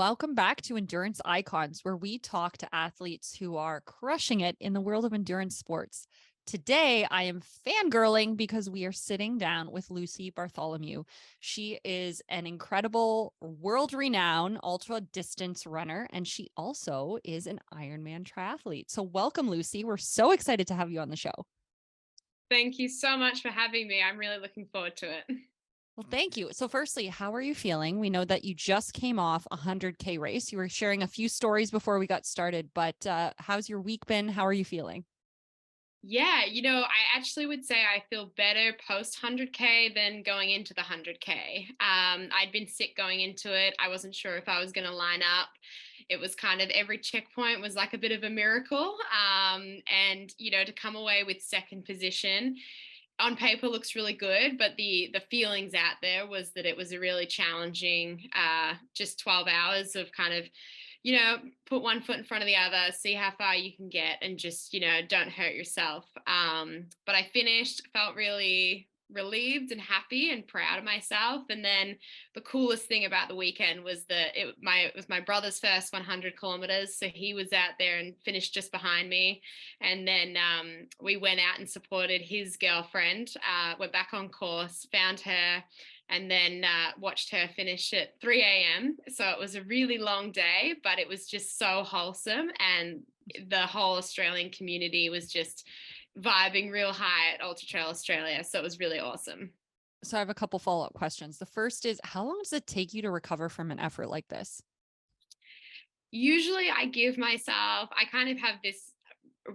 welcome back to Endurance Icons, where we talk to athletes who are crushing it in the world of endurance sports. Today, I am fangirling because we are sitting down with Lucy Bartholomew. She is an incredible world-renowned ultra distance runner, and she also is an Ironman triathlete. So welcome, Lucy. We're so excited to have you on the show. Thank you so much for having me. I'm really looking forward to it. Well, thank you. So firstly, how are you feeling? We know that you just came off a 100K race. You were sharing a few stories before we got started, but how's your week been? How are you feeling? Yeah, I actually would say I feel better post 100K than going into the 100K. I'd been sick going into it. I wasn't sure if I was going to line up. It was kind of every checkpoint was like a bit of a miracle. And to come away with second position on paper looks really good, but the feelings out there was that it was a really challenging just 12 hours of kind of put one foot in front of the other, see how far you can get, and just don't hurt yourself. But I finished, felt really relieved and happy and proud of myself. And then the coolest thing about the weekend was that it was my brother's first 100 kilometers, so he was out there and finished just behind me. And then we went out and supported his girlfriend, went back on course, found her, and then watched her finish at 3 a.m. So it was a really long day, but it was just so wholesome. And the whole Australian community was just vibing real high at Ultra Trail Australia. So it was really awesome. So I have a couple follow-up questions. The first is, how long does it take you to recover from an effort like this? Usually I give myself, I kind of have this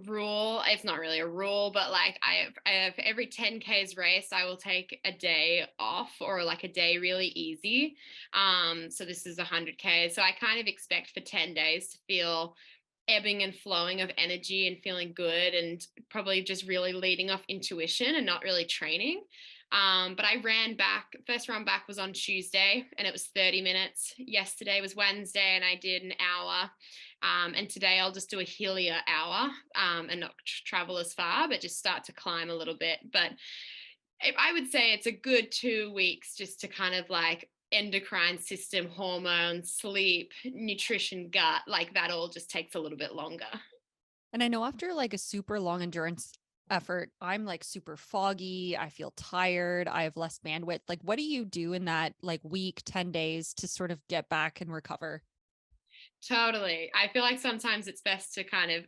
rule. It's not really a rule, but like I have every 10Ks race, I will take a day off or like a day really easy. So this is 100K. So I kind of expect for 10 days to feel ebbing and flowing of energy and feeling good, and probably just really leading off intuition and not really training. But I ran back, first run back was on Tuesday and it was 30 minutes. Yesterday was Wednesday and I did an hour. And today I'll just do a Helia hour and not travel as far, but just start to climb a little bit. But I would say it's a good 2 weeks just to kind of like endocrine system, hormones, sleep, nutrition, gut, like that all just takes a little bit longer. And I know after like a super long endurance effort, I'm like super foggy. I feel tired. I have less bandwidth. Like, what do you do in that like week, 10 days to sort of get back and recover? Totally. I feel like sometimes it's best to kind of,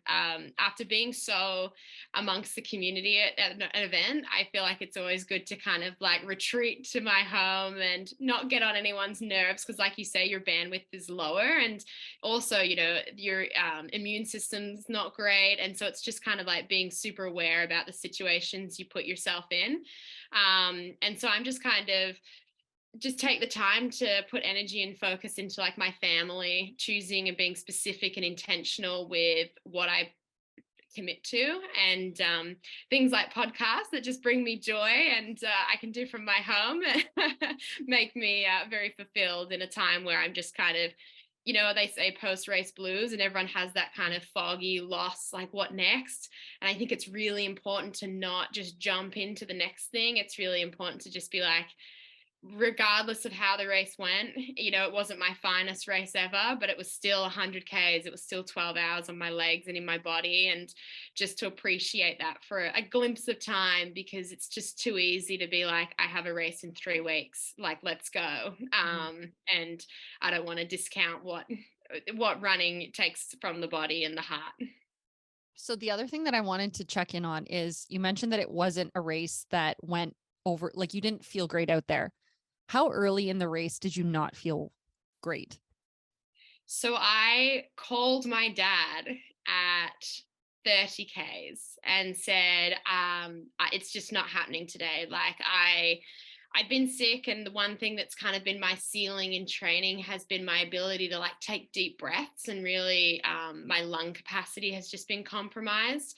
after being so amongst the community at an event, I feel like it's always good to kind of like retreat to my home and not get on anyone's nerves. Cause like you say, your bandwidth is lower. And also, your immune system's not great. And so it's just kind of like being super aware about the situations you put yourself in. And so I'm just kind of just take the time to put energy and focus into like my family, choosing and being specific and intentional with what I commit to, and things like podcasts that just bring me joy and I can do from my home make me very fulfilled in a time where I'm just kind of, they say post race blues and everyone has that kind of foggy loss, like what next? And I think it's really important to not just jump into the next thing. It's really important to just be like, regardless of how the race went, it wasn't my finest race ever, but it was still 100Ks. It was still 12 hours on my legs and in my body. And just to appreciate that for a glimpse of time, because it's just too easy to be like, I have a race in 3 weeks, like, let's go. Mhm. And I don't want to discount what running takes from the body and the heart. So the other thing that I wanted to check in on is you mentioned that it wasn't a race that went over, like you didn't feel great out there. How early in the race did you not feel great? So I called my dad at 30Ks and said, it's just not happening today. Like I've been sick, and the one thing that's kind of been my ceiling in training has been my ability to like take deep breaths, and really my lung capacity has just been compromised.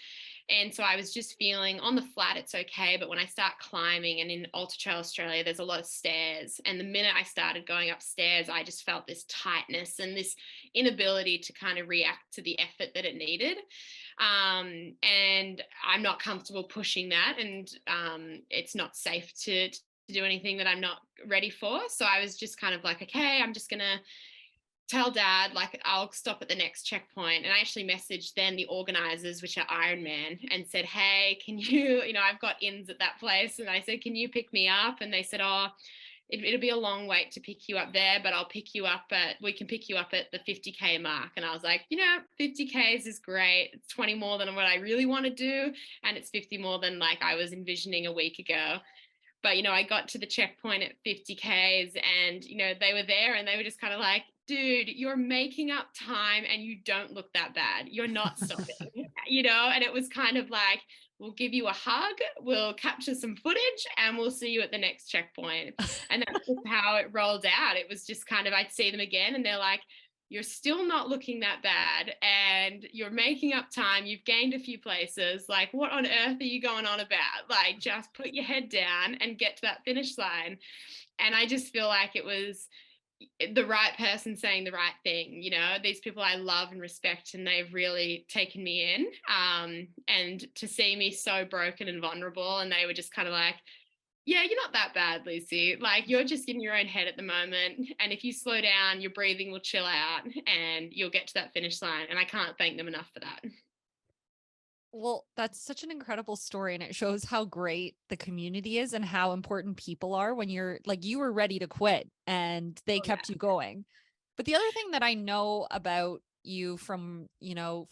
And so I was just feeling on the flat, it's okay. But when I start climbing, and in Ultra Trail Australia, there's a lot of stairs. And the minute I started going upstairs, I just felt this tightness and this inability to kind of react to the effort that it needed. And I'm not comfortable pushing that. And it's not safe to do anything that I'm not ready for. So I was just kind of like, okay, I'm just going to tell dad, like, I'll stop at the next checkpoint. And I actually messaged then the organizers, which are Ironman, and said, hey, can you, I've got ins at that place. And I said, can you pick me up? And they said, oh, it'll be a long wait to pick you up there, but we can pick you up at the 50K mark. And I was like, 50Ks is great. It's 20 more than what I really want to do. And it's 50 more than like I was envisioning a week ago. But, I got to the checkpoint at 50Ks and, they were there and they were just kind of like, dude, you're making up time and you don't look that bad. You're not stopping, and it was kind of like, we'll give you a hug, we'll capture some footage and we'll see you at the next checkpoint. And that's just how it rolled out. It was just kind of, I'd see them again and they're like, you're still not looking that bad and you're making up time. You've gained a few places. Like, what on earth are you going on about? Like, just put your head down and get to that finish line. And I just feel like it was the right person saying the right thing. These people I love and respect, and they've really taken me in. And to see me so broken and vulnerable, and they were just kind of like, yeah, you're not that bad, Lucy. Like, you're just in your own head at the moment. And if you slow down, your breathing will chill out and you'll get to that finish line. And I can't thank them enough for that. Well, that's such an incredible story. And it shows how great the community is and how important people are when you're like, you were ready to quit and they Oh, yeah. kept you going. But the other thing that I know about you from,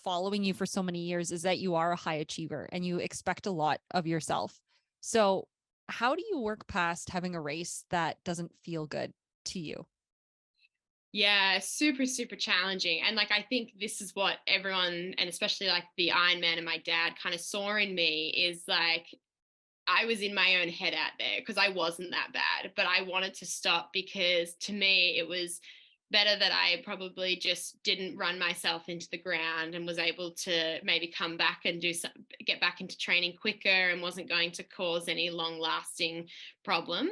following you for so many years is that you are a high achiever and you expect a lot of yourself. So, how do you work past having a race that doesn't feel good to you? Yeah, super, super challenging. And like, I think this is what everyone, and especially like the Ironman and my dad kind of saw in me is like, I was in my own head out there because I wasn't that bad, but I wanted to stop because to me it was better that I probably just didn't run myself into the ground and was able to maybe come back and get back into training quicker and wasn't going to cause any long lasting problems.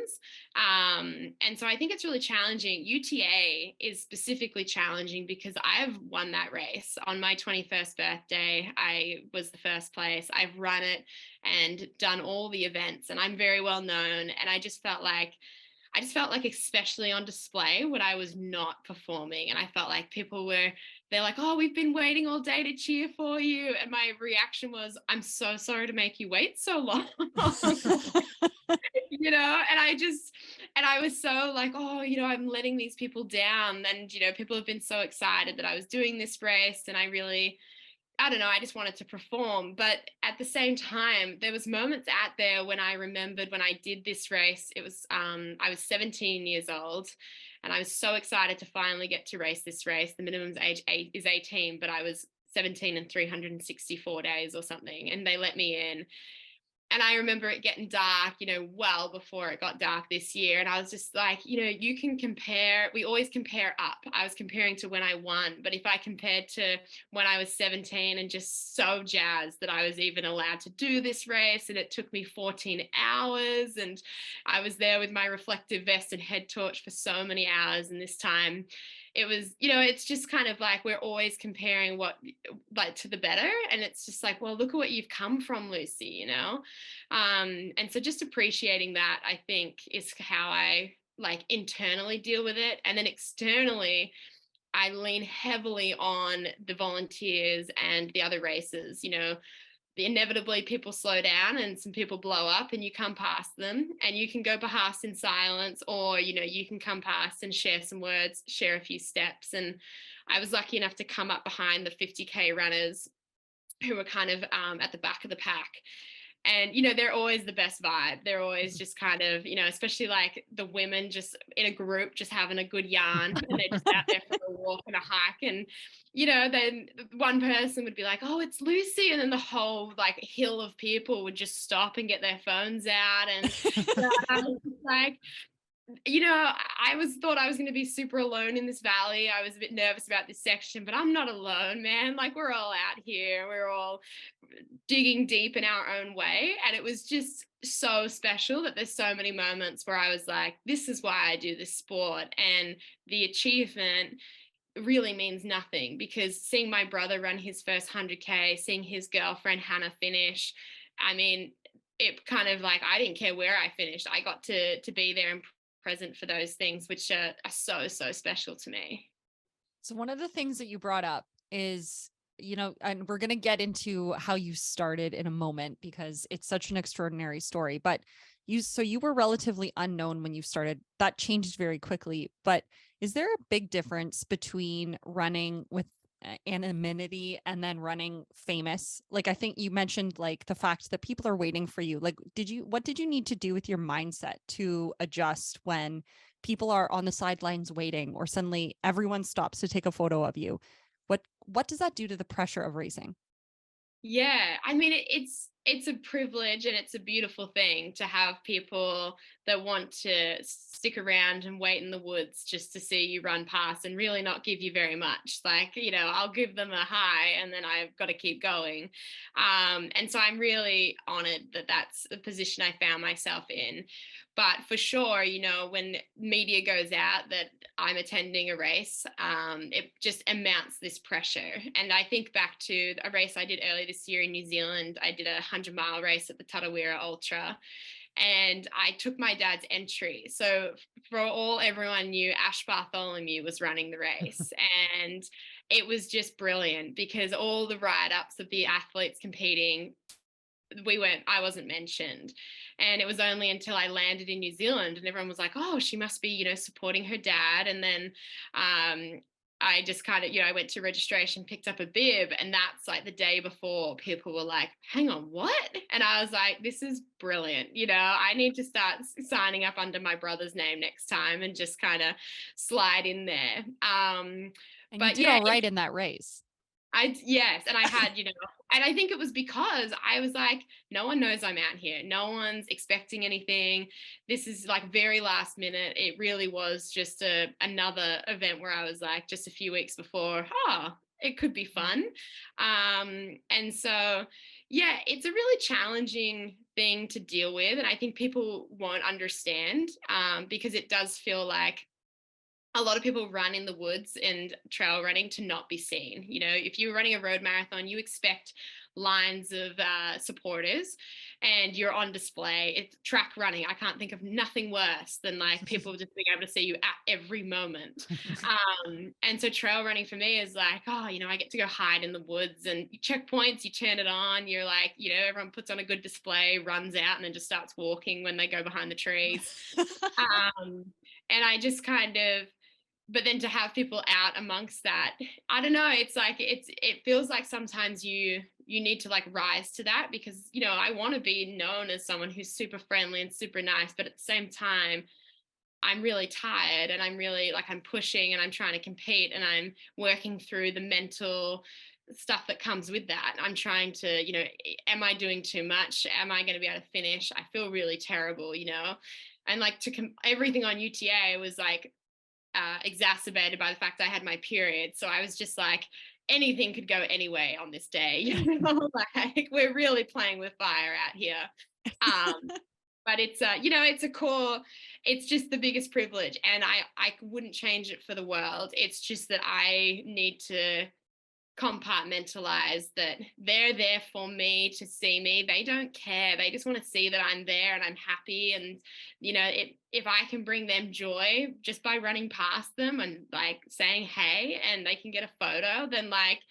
And so I think it's really challenging. UTA is specifically challenging because I've won that race on my 21st birthday. I was the first place. I've run it and done all the events and I'm very well known. And I just felt like, especially on display when I was not performing. And I felt like they're like, oh, we've been waiting all day to cheer for you. And my reaction was, I'm so sorry to make you wait so long. And I was so like, oh, I'm letting these people down. And, people have been so excited that I was doing this race. And I don't know, I just wanted to perform. But at the same time, there was moments out there when I remembered when I did this race, I was 17 years old and I was so excited to finally get to race this race. The minimum age is 18, but I was 17 and 364 days or something. And they let me in. And I remember it getting dark, well before it got dark this year. And I was just like, you can compare, we always compare up. I was comparing to when I won. But if I compared to when I was 17 and just so jazzed that I was even allowed to do this race, and it took me 14 hours, and I was there with my reflective vest and head torch for so many hours. And this time, it was, it's just kind of like we're always comparing what like to the better. And it's just like, well, look at what you've come from, Lucy, and so just appreciating that, I think, is how I like internally deal with it. And then externally, I lean heavily on the volunteers and the other races. Inevitably people slow down and some people blow up and you come past them and you can go past in silence, or you can come past and share some words, share a few steps. And I was lucky enough to come up behind the 50K runners who were kind of at the back of the pack. And they're always the best vibe. They're always just kind of, especially like the women just in a group just having a good yarn, and they're just out there for a walk and a hike. And then one person would be like, oh, it's Lucy, and then the whole like hill of people would just stop and get their phones out. And I was like, thought I was going to be super alone in this valley. I was a bit nervous about this section, but I'm not alone, man. Like, we're all out here. We're all digging deep in our own way. And it was just so special that there's so many moments where I was like, this is why I do this sport. And the achievement really means nothing, because seeing my brother run his first 100K, seeing his girlfriend Hannah finish, I mean, it kind of like, I didn't care where I finished. I got to be there and present for those things, which are so, so special to me. So one of the things that you brought up is, and we're going to get into how you started in a moment because it's such an extraordinary story, but you were relatively unknown when you started. That changed very quickly, but is there a big difference between running with anonymity and then running famous? Like, I think you mentioned like the fact that people are waiting for you. Like, what did you need to do with your mindset to adjust when people are on the sidelines waiting or suddenly everyone stops to take a photo of you? What does that do to the pressure of racing? Yeah, I mean it's a privilege and it's a beautiful thing to have people that want to stick around and wait in the woods just to see you run past and really not give you very much. Like, I'll give them a hi and then I've got to keep going. And so I'm really honored that that's the position I found myself in. But for sure, when media goes out that I'm attending a race, it just amounts this pressure. And I think back to a race I did earlier this year in New Zealand. I did a 100-mile race at the Tarawera Ultra, and I took my dad's entry. So for all everyone knew, Ash Bartholomew was running the race. And it was just brilliant because all the write-ups of the athletes competing, I wasn't mentioned. And it was only until I landed in New Zealand and everyone was like, oh, she must be, supporting her dad. And then I just kind of, I went to registration, picked up a bib, and that's like the day before people were like, hang on, what? And I was like, this is brilliant. I need to start signing up under my brother's name next time and just kind of slide in there. And you But did yeah, all right in that race. yes, and I had, and I think it was because I was like, no one knows I'm out here. No one's expecting anything. This is like very last minute. It really was just another event where I was like, just a few weeks before, it could be fun. And so, yeah, it's a really challenging thing to deal with, and I think people won't understand because it does feel like a lot of people run in the woods and trail running to not be seen. If you're running a road marathon, you expect lines of supporters and you're on display. It's track running. I can't think of nothing worse than like people just being able to see you at every moment. And so trail running for me is like, I get to go hide in the woods and checkpoints, you turn it on, you're like, everyone puts on a good display, runs out and then just starts walking when they go behind the trees. And I just kind of, but then to have people out amongst that, I don't know, it's like it feels like sometimes you need to like rise to that because I want to be known as someone who's super friendly and super nice, but at the same time I'm really tired and I'm really like I'm pushing and I'm trying to compete and I'm working through the mental stuff that comes with that. I'm trying to, am I doing too much? Am I going to be able to finish? I feel really terrible, and like everything on UTA was like exacerbated by the fact I had my period. So I was just like, anything could go anyway on this day. Like we're really playing with fire out here. Um, but it's it's a core, it's just the biggest privilege. And I wouldn't change it for the world. It's just that I need to compartmentalize that they're there for me to see me. They don't care. They just want to see that I'm there and I'm happy. And if I can bring them joy just by running past them and like saying hey and they can get a photo, then like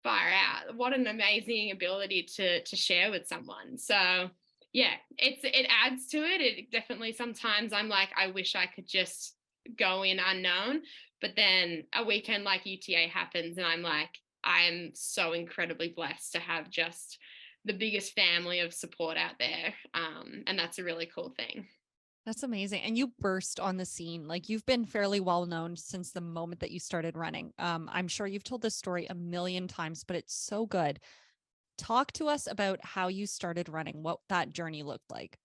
far out. What an amazing ability to share with someone. So yeah, it adds to it. It definitely sometimes I'm like, I wish I could just go in unknown. But then a weekend like UTA happens and I'm like, I'm so incredibly blessed to have just the biggest family of support out there. And that's a really cool thing. That's amazing. And you burst on the scene. Like you've been fairly well known since the moment that you started running. I'm sure you've told this story a million times, but it's so good. Talk to us about how you started running, what that journey looked like.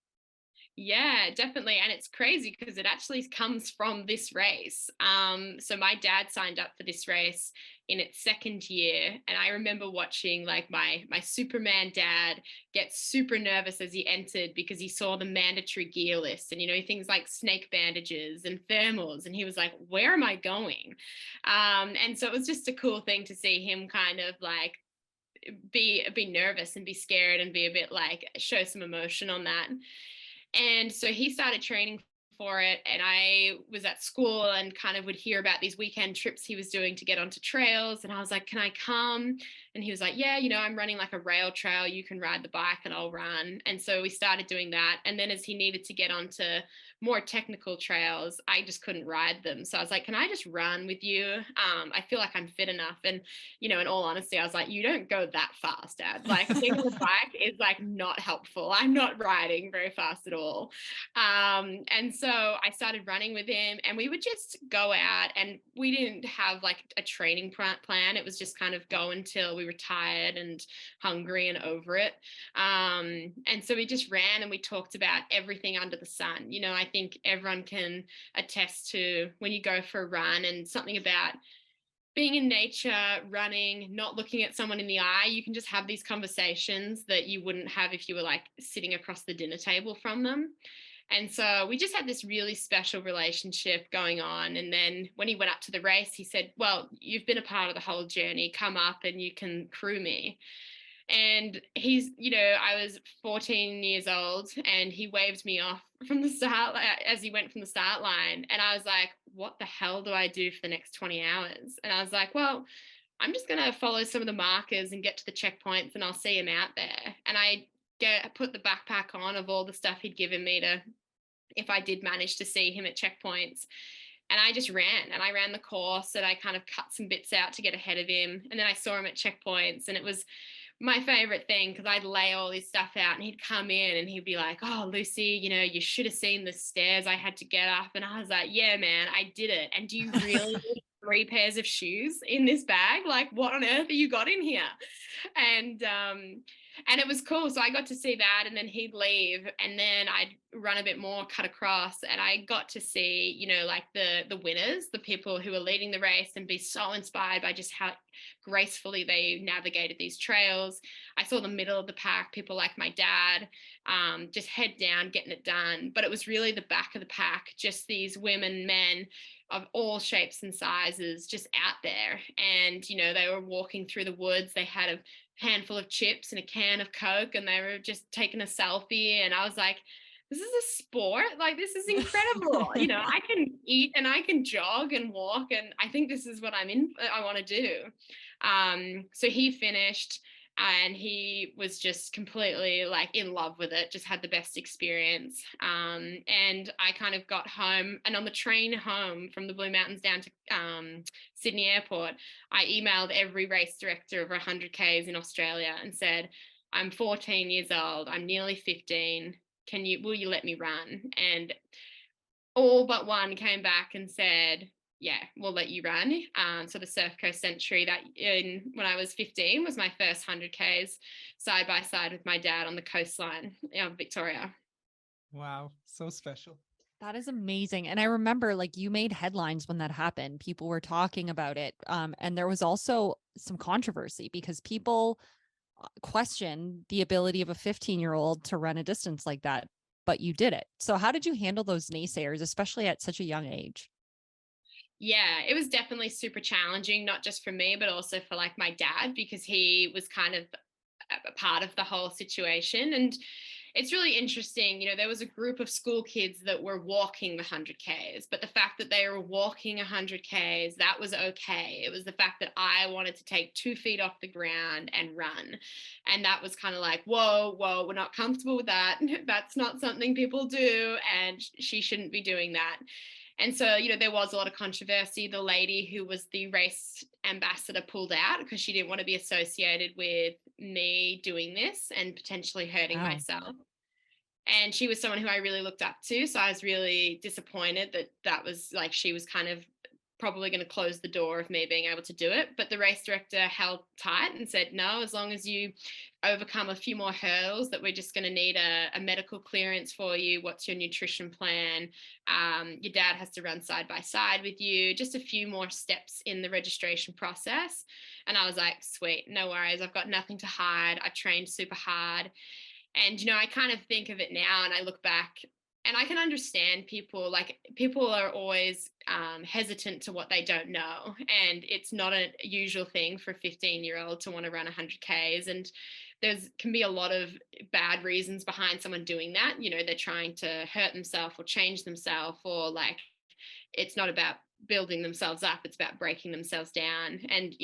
Yeah, definitely. And it's crazy because it actually comes from this race. So my dad signed up for this race in its second year. And I remember watching like my Superman dad get super nervous as he entered because he saw the mandatory gear list and, things like snake bandages and thermals. And he was like, where am I going? And so it was just a cool thing to see him kind of like be nervous and be scared and be a bit like show some emotion on that. And so he started training for it. And I was at school and kind of would hear about these weekend trips he was doing to get onto trails. And I was like, can I come? And he was like, yeah, I'm running like a rail trail. You can ride the bike and I'll run. And so we started doing that. And then as he needed to get onto more technical trails, I just couldn't ride them. So I was like, can I just run with you? I feel like I'm fit enough. And, in all honesty, I was like, you don't go that fast, Dad. Like being on the bike is like not helpful. I'm not riding very fast at all. And so I started running with him, and we would just go out, and we didn't have like a training plan. It was just kind of go until we were tired and hungry and over it. And so we just ran, and we talked about everything under the sun. I think everyone can attest to when you go for a run, and something about being in nature, running, not looking at someone in the eye, you can just have these conversations that you wouldn't have if you were like sitting across the dinner table from them. And so we just had this really special relationship going on. And then when he went up to the race, he said, well, you've been a part of the whole journey. Come up and you can crew me. And I was 14 years old, and he waved me off from the start as he went from the start line. And I was like, what the hell do I do for the next 20 hours? And I was like, well, I'm just going to follow some of the markers and get to the checkpoints, and I'll see him out there. And I put the backpack on of all the stuff he'd given me to, if I did manage to see him at checkpoints. And I just ran, and I ran the course, and I kind of cut some bits out to get ahead of him. And then I saw him at checkpoints, and it was my favorite thing, because I'd lay all this stuff out, and he'd come in and he'd be like, oh, Lucy, you should have seen the stairs I had to get up. And I was like, yeah, man, I did it. And do you really need 3 pairs of shoes in this bag? Like, what on earth have you got in here? And it was cool. So I got to see that, and then he'd leave, and then I'd run a bit more, cut across, and I got to see, like the winners, the people who were leading the race, and be so inspired by just how gracefully they navigated these trails. I saw the middle of the pack, people like my dad, just head down, getting it done. But it was really the back of the pack, just these women, men of all shapes and sizes just out there. And, they were walking through the woods. They had a handful of chips and a can of Coke, and they were just taking a selfie. And I was like, this is a sport. Like, this is incredible. I can eat and I can jog and walk, and I think this is what I want to do. So he finished, and he was just completely like in love with it, just had the best experience. And I kind of got home, and on the train home from the Blue Mountains down to Sydney Airport, I emailed every race director of 100Ks in Australia and said, I'm 14 years old, I'm nearly 15. Will you let me run? And all but one came back and said, yeah, we'll let you run. So the Surf Coast Century, when I was 15, was my first 100Ks side by side with my dad on the coastline of Victoria. Wow, so special. That is amazing. And I remember like you made headlines when that happened. People were talking about it. And there was also some controversy because people question the ability of a 15-year-old to run a distance like that, but you did it. So how did you handle those naysayers, especially at such a young age? Yeah, it was definitely super challenging, not just for me, but also for like my dad, because he was kind of a part of the whole situation. And it's really interesting. There was a group of school kids that were walking the 100Ks, but the fact that they were walking 100Ks, that was okay. It was the fact that I wanted to take 2 feet off the ground and run. And that was kind of like, whoa, we're not comfortable with that. That's not something people do. And she shouldn't be doing that. And so, there was a lot of controversy. The lady who was the race ambassador pulled out because she didn't want to be associated with me doing this and potentially hurting myself. And she was someone who I really looked up to. So I was really disappointed that was like, she was kind of probably going to close the door of me being able to do it. But the race director held tight and said, no, as long as you overcome a few more hurdles, that we're just going to need a medical clearance for you. What's your nutrition plan? Your dad has to run side by side with you, just a few more steps in the registration process. And I was like, sweet, no worries. I've got nothing to hide. I trained super hard. And, I kind of think of it now and I look back and I can understand people are always hesitant to what they don't know. And it's not a usual thing for a 15-year-old to want to run 100Ks. And there's can be a lot of bad reasons behind someone doing that. They're trying to hurt themselves or change themselves, or like it's not about building themselves up, it's about breaking themselves down. And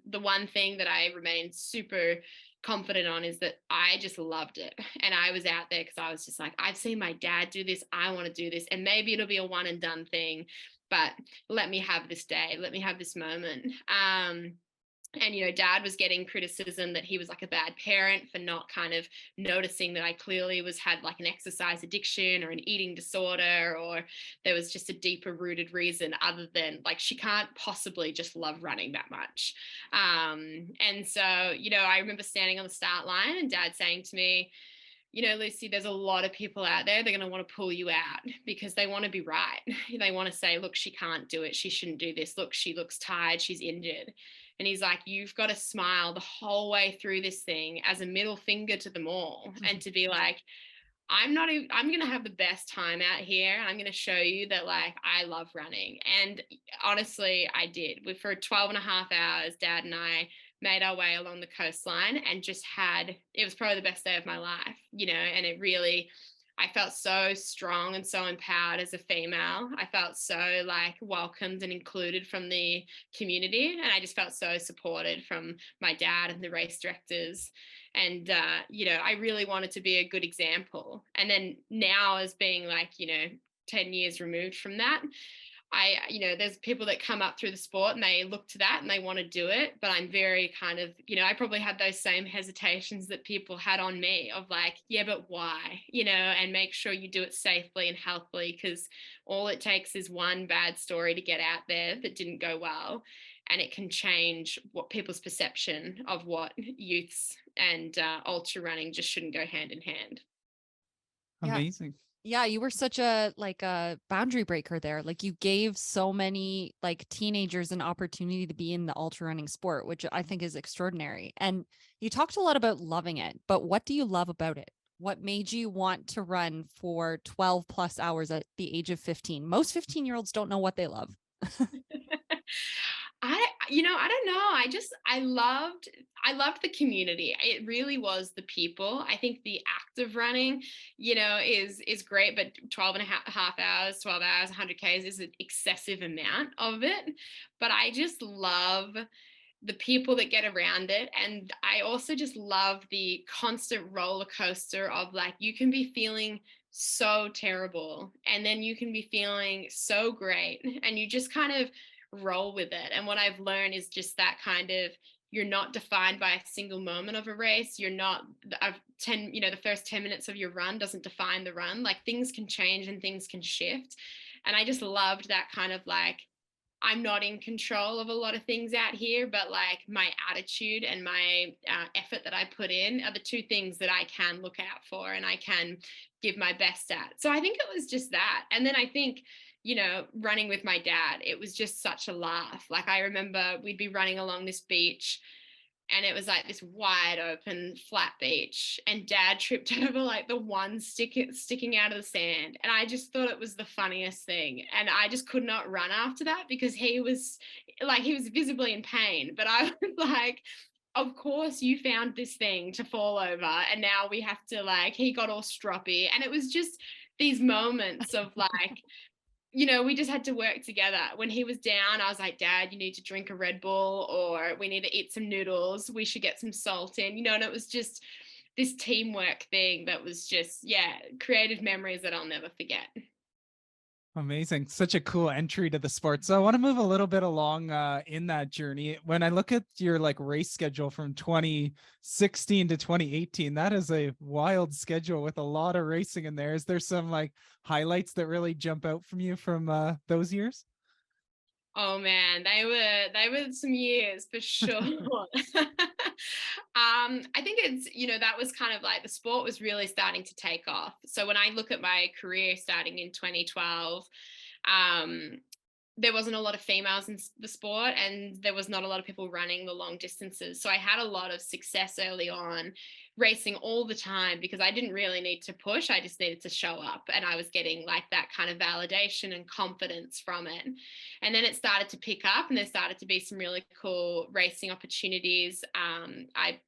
the one thing that I remain super confident on is that I just loved it, and I was out there because I was just like, I've seen my dad do this, I want to do this, and maybe it'll be a one and done thing, but let me have this day, let me have this moment. And dad was getting criticism that he was like a bad parent for not kind of noticing that I clearly had like an exercise addiction or an eating disorder, or there was just a deeper rooted reason other than like she can't possibly just love running that much. And so I remember standing on the start line and dad saying to me, Lucy, there's a lot of people out there, they're going to want to pull you out because they want to be right. They want to say, look, she can't do it, she shouldn't do this, look, she looks tired, she's injured. And he's like, you've got to smile the whole way through this thing as a middle finger to them all, and to be like, I'm going to have the best time out here. I'm going to show you that like I love running. And honestly, I did. For 12 and a half hours, dad and I made our way along the coastline and it was probably the best day of my life, and I felt so strong and so empowered as a female. I felt so like welcomed and included from the community. And I just felt so supported from my dad and the race directors. And, I really wanted to be a good example. And then now, as being like, 10 years removed from that, there's people that come up through the sport and they look to that and they want to do it. But I'm very kind of, I probably had those same hesitations that people had on me of like, yeah, but why, and make sure you do it safely and healthily, because all it takes is one bad story to get out there that didn't go well. And it can change what people's perception of what youths and ultra running just shouldn't go hand in hand. Yeah. Amazing. Yeah, you were such a boundary breaker there. Like you gave so many like teenagers an opportunity to be in the ultra running sport, which I think is extraordinary. And you talked a lot about loving it, but what do you love about it? What made you want to run for 12 plus hours at the age of 15? Most 15-year-olds don't know what they love. I don't know. I loved the community. It really was the people. I think the act of running, is great, but 12 and a half hours, 12 hours, 100 Ks is an excessive amount of it. But I just love the people that get around it. And I also just love the constant roller coaster of like, you can be feeling so terrible and then you can be feeling so great, and you just kind of roll with it. And what I've learned is just that kind of, you're not defined by a single moment of a race. You're not the first 10 minutes of your run doesn't define the run. Like things can change and things can shift. And I just loved that kind of like, I'm not in control of a lot of things out here, but like my attitude and my effort that I put in are the two things that I can look out for and I can give my best at. So I think it was just that. And then I think, running with my dad, it was just such a laugh. Like I remember we'd be running along this beach and it was like this wide open flat beach, and dad tripped over like the one sticking out of the sand, and I just thought it was the funniest thing, and I just could not run after that because he was visibly in pain, but I was like, of course you found this thing to fall over and now we have to, like, he got all stroppy, and it was just these moments of like, we just had to work together. When he was down, I was like, Dad, you need to drink a Red Bull, or we need to eat some noodles. We should get some salt in, and it was just this teamwork thing that was just, creative memories that I'll never forget. Amazing. Such a cool entry to the sport. So I want to move a little bit along in that journey. When I look at your like race schedule from 2016 to 2018, that is a wild schedule with a lot of racing in there. Is there some like highlights that really jump out from you from those years? Oh man, they were some years for sure. I think it's, that was kind of like the sport was really starting to take off. So when I look at my career starting in 2012, there wasn't a lot of females in the sport, and there was not a lot of people running the long distances. So I had a lot of success early on, racing all the time, because I didn't really need to push. I just needed to show up, and I was getting like that kind of validation and confidence from it. And then it started to pick up, and there started to be some really cool racing opportunities. I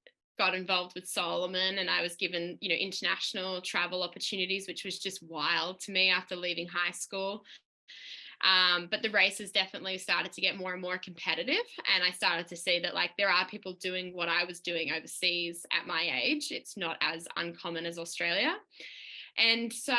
got involved with Solomon, and I was given, international travel opportunities, which was just wild to me after leaving high school. But the races definitely started to get more and more competitive. And I started to see that like there are people doing what I was doing overseas at my age. It's not as uncommon as Australia. And so,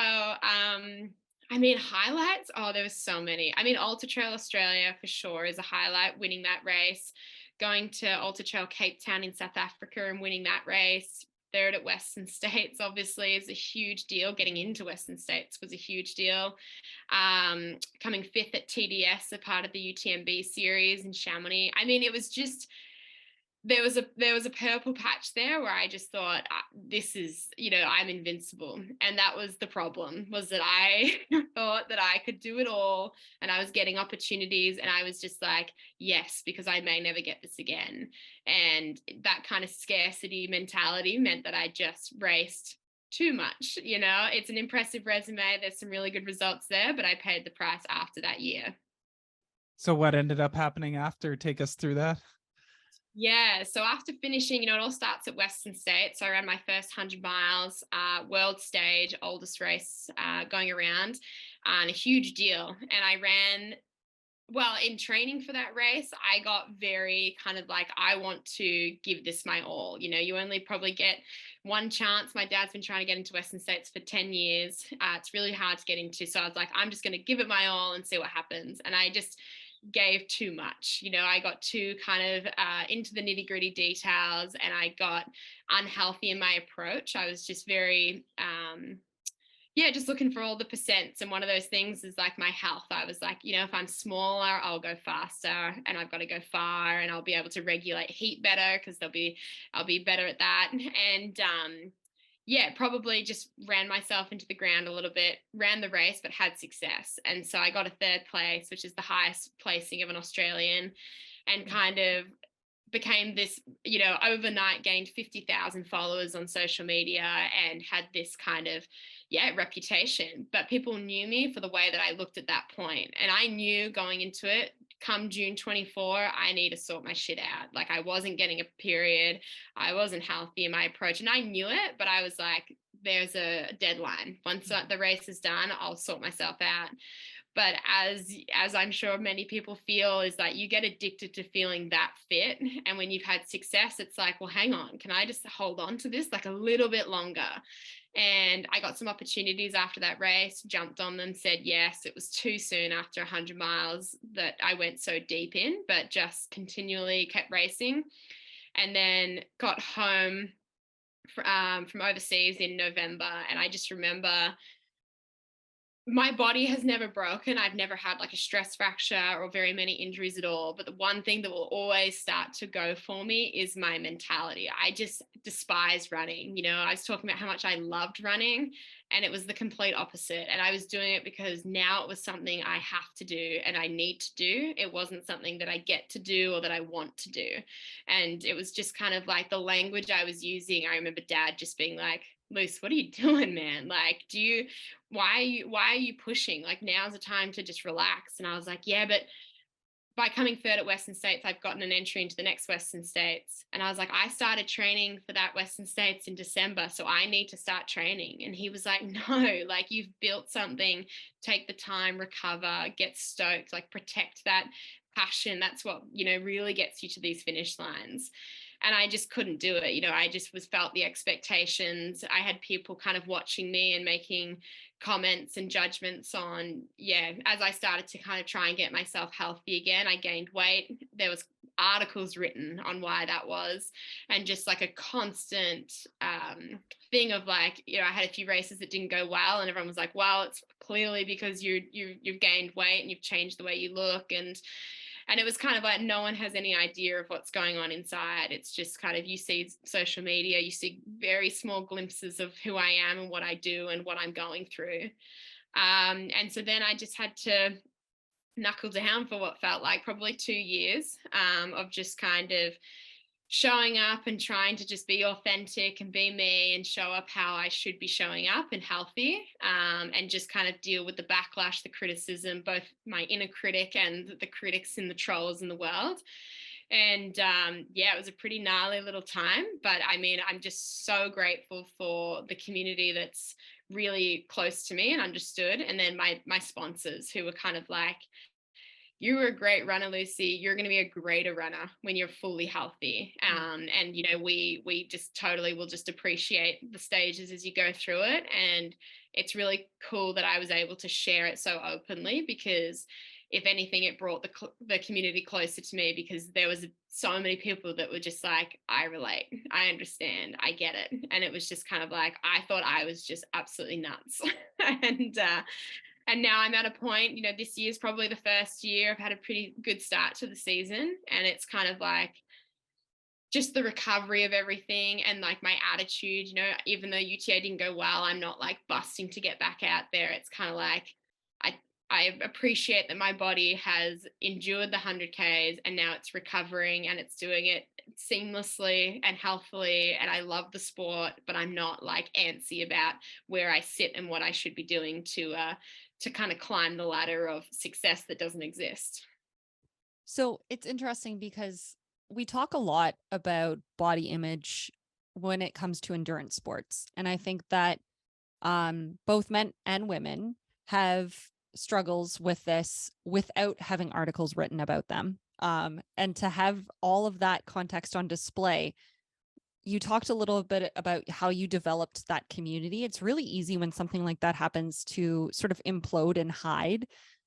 highlights, oh, there was so many. Ultra Trail Australia for sure is a highlight, winning that race. Going to Ultra Trail Cape Town in South Africa and winning that race. Third at Western States, obviously, is a huge deal. Getting into Western States was a huge deal. Coming fifth at TDS, a part of the UTMB series in Chamonix. It was just, there was a purple patch there where I just thought, this is, I'm invincible. And that was the problem, was that I thought that I could do it all, and I was getting opportunities, and I was just like, yes, because I may never get this again. And that kind of scarcity mentality meant that I just raced too much. It's an impressive resume. There's some really good results there, but I paid the price after that year. So what ended up happening after? Take us through that. Yeah, so after finishing, it all starts at Western States. So I ran my first 100 miles, world stage, oldest race going around, and a huge deal. And I ran, well, in training for that race, I got very kind of like, I want to give this my all. You only probably get one chance. My dad's been trying to get into Western States for 10 years. It's really hard to get into. So I was like, I'm just going to give it my all and see what happens. And I just gave too much. I got too kind of into the nitty gritty details, and I got unhealthy in my approach. I was just very, just looking for all the percents. And one of those things is like my health. I was like, if I'm smaller, I'll go faster, and I've got to go far, and I'll be able to regulate heat better because I'll be better at that. And probably just ran myself into the ground a little bit, ran the race, but had success. And so I got a third place, which is the highest placing of an Australian, and kind of became this, overnight gained 50,000 followers on social media and had this kind of, reputation. But people knew me for the way that I looked at that point. And I knew going into it, come June 24, I need to sort my shit out. Like, I wasn't getting a period. I wasn't healthy in my approach, and I knew it, but I was like, there's a deadline. Once the race is done, I'll sort myself out. But as I'm sure many people feel, is that you get addicted to feeling that fit. And when you've had success, it's like, well, hang on, can I just hold on to this like a little bit longer? And I got some opportunities after that race, jumped on them, said yes. It was too soon after 100 miles that I went so deep in, but just continually kept racing. And then got home from overseas in November. And I just remember my body has never broken. I've never had like a stress fracture or very many injuries at all. But the one thing that will always start to go for me is my mentality. I just despise running. I was talking about how much I loved running, and it was the complete opposite. And I was doing it because now it was something I have to do and I need to do. It wasn't something that I get to do or that I want to do. And it was just kind of like the language I was using. I remember Dad just being like, Luce, what are you doing, man? Like, why are you pushing? Like, now's the time to just relax. And I was like, yeah, but by coming third at Western States, I've gotten an entry into the next Western States. And I was like, I started training for that Western States in December, so I need to start training. And he was like, no, like, you've built something, take the time, recover, get stoked, like, protect that passion. That's what, really gets you to these finish lines. And I just couldn't do it. I just felt the expectations. I had people kind of watching me and making comments and judgments on, as I started to kind of try and get myself healthy again, I gained weight. There was articles written on why that was, and just like a constant thing of like, I had a few races that didn't go well, and everyone was like, well, it's clearly because you've gained weight and you've changed the way you look. And it was kind of like, no one has any idea of what's going on inside. It's just kind of, you see social media, you see very small glimpses of who I am and what I do and what I'm going through. And so then I just had to knuckle down for what felt like probably 2 years of just kind of showing up and trying to just be authentic and be me and show up how I should be showing up and healthy, and just kind of deal with the backlash, the criticism, both my inner critic and the critics and the trolls in the world. And yeah, it was a pretty gnarly little time. But I mean, I'm just so grateful for the community that's really close to me and understood. And then my sponsors who were kind of like, you were a great runner, Lucy. You're going to be a greater runner when you're fully healthy. And, you know, we just totally will just appreciate the stages as you go through it. And it's really cool that I was able to share it so openly, because if anything, it brought the community closer to me, because there was so many people that were just like, I relate, I understand, I get it. And it was just kind of like, I thought I was just absolutely nuts. And now I'm at a point, you know, this year's probably the first year I've had a pretty good start to the season. And it's kind of like just the recovery of everything and like my attitude, you know, even though UTA didn't go well, I'm not like busting to get back out there. It's kind of like I appreciate that my body has endured the 100Ks and now it's recovering and it's doing it seamlessly and healthily. And I love the sport, but I'm not like antsy about where I sit and what I should be doing to kind of climb the ladder of success that doesn't exist. So it's interesting because we talk a lot about body image when it comes to endurance sports. And I think that both men and women have struggles with this without having articles written about them. And to have all of that context on display, you talked a little bit about how you developed that community. It's really easy when something like that happens to sort of implode and hide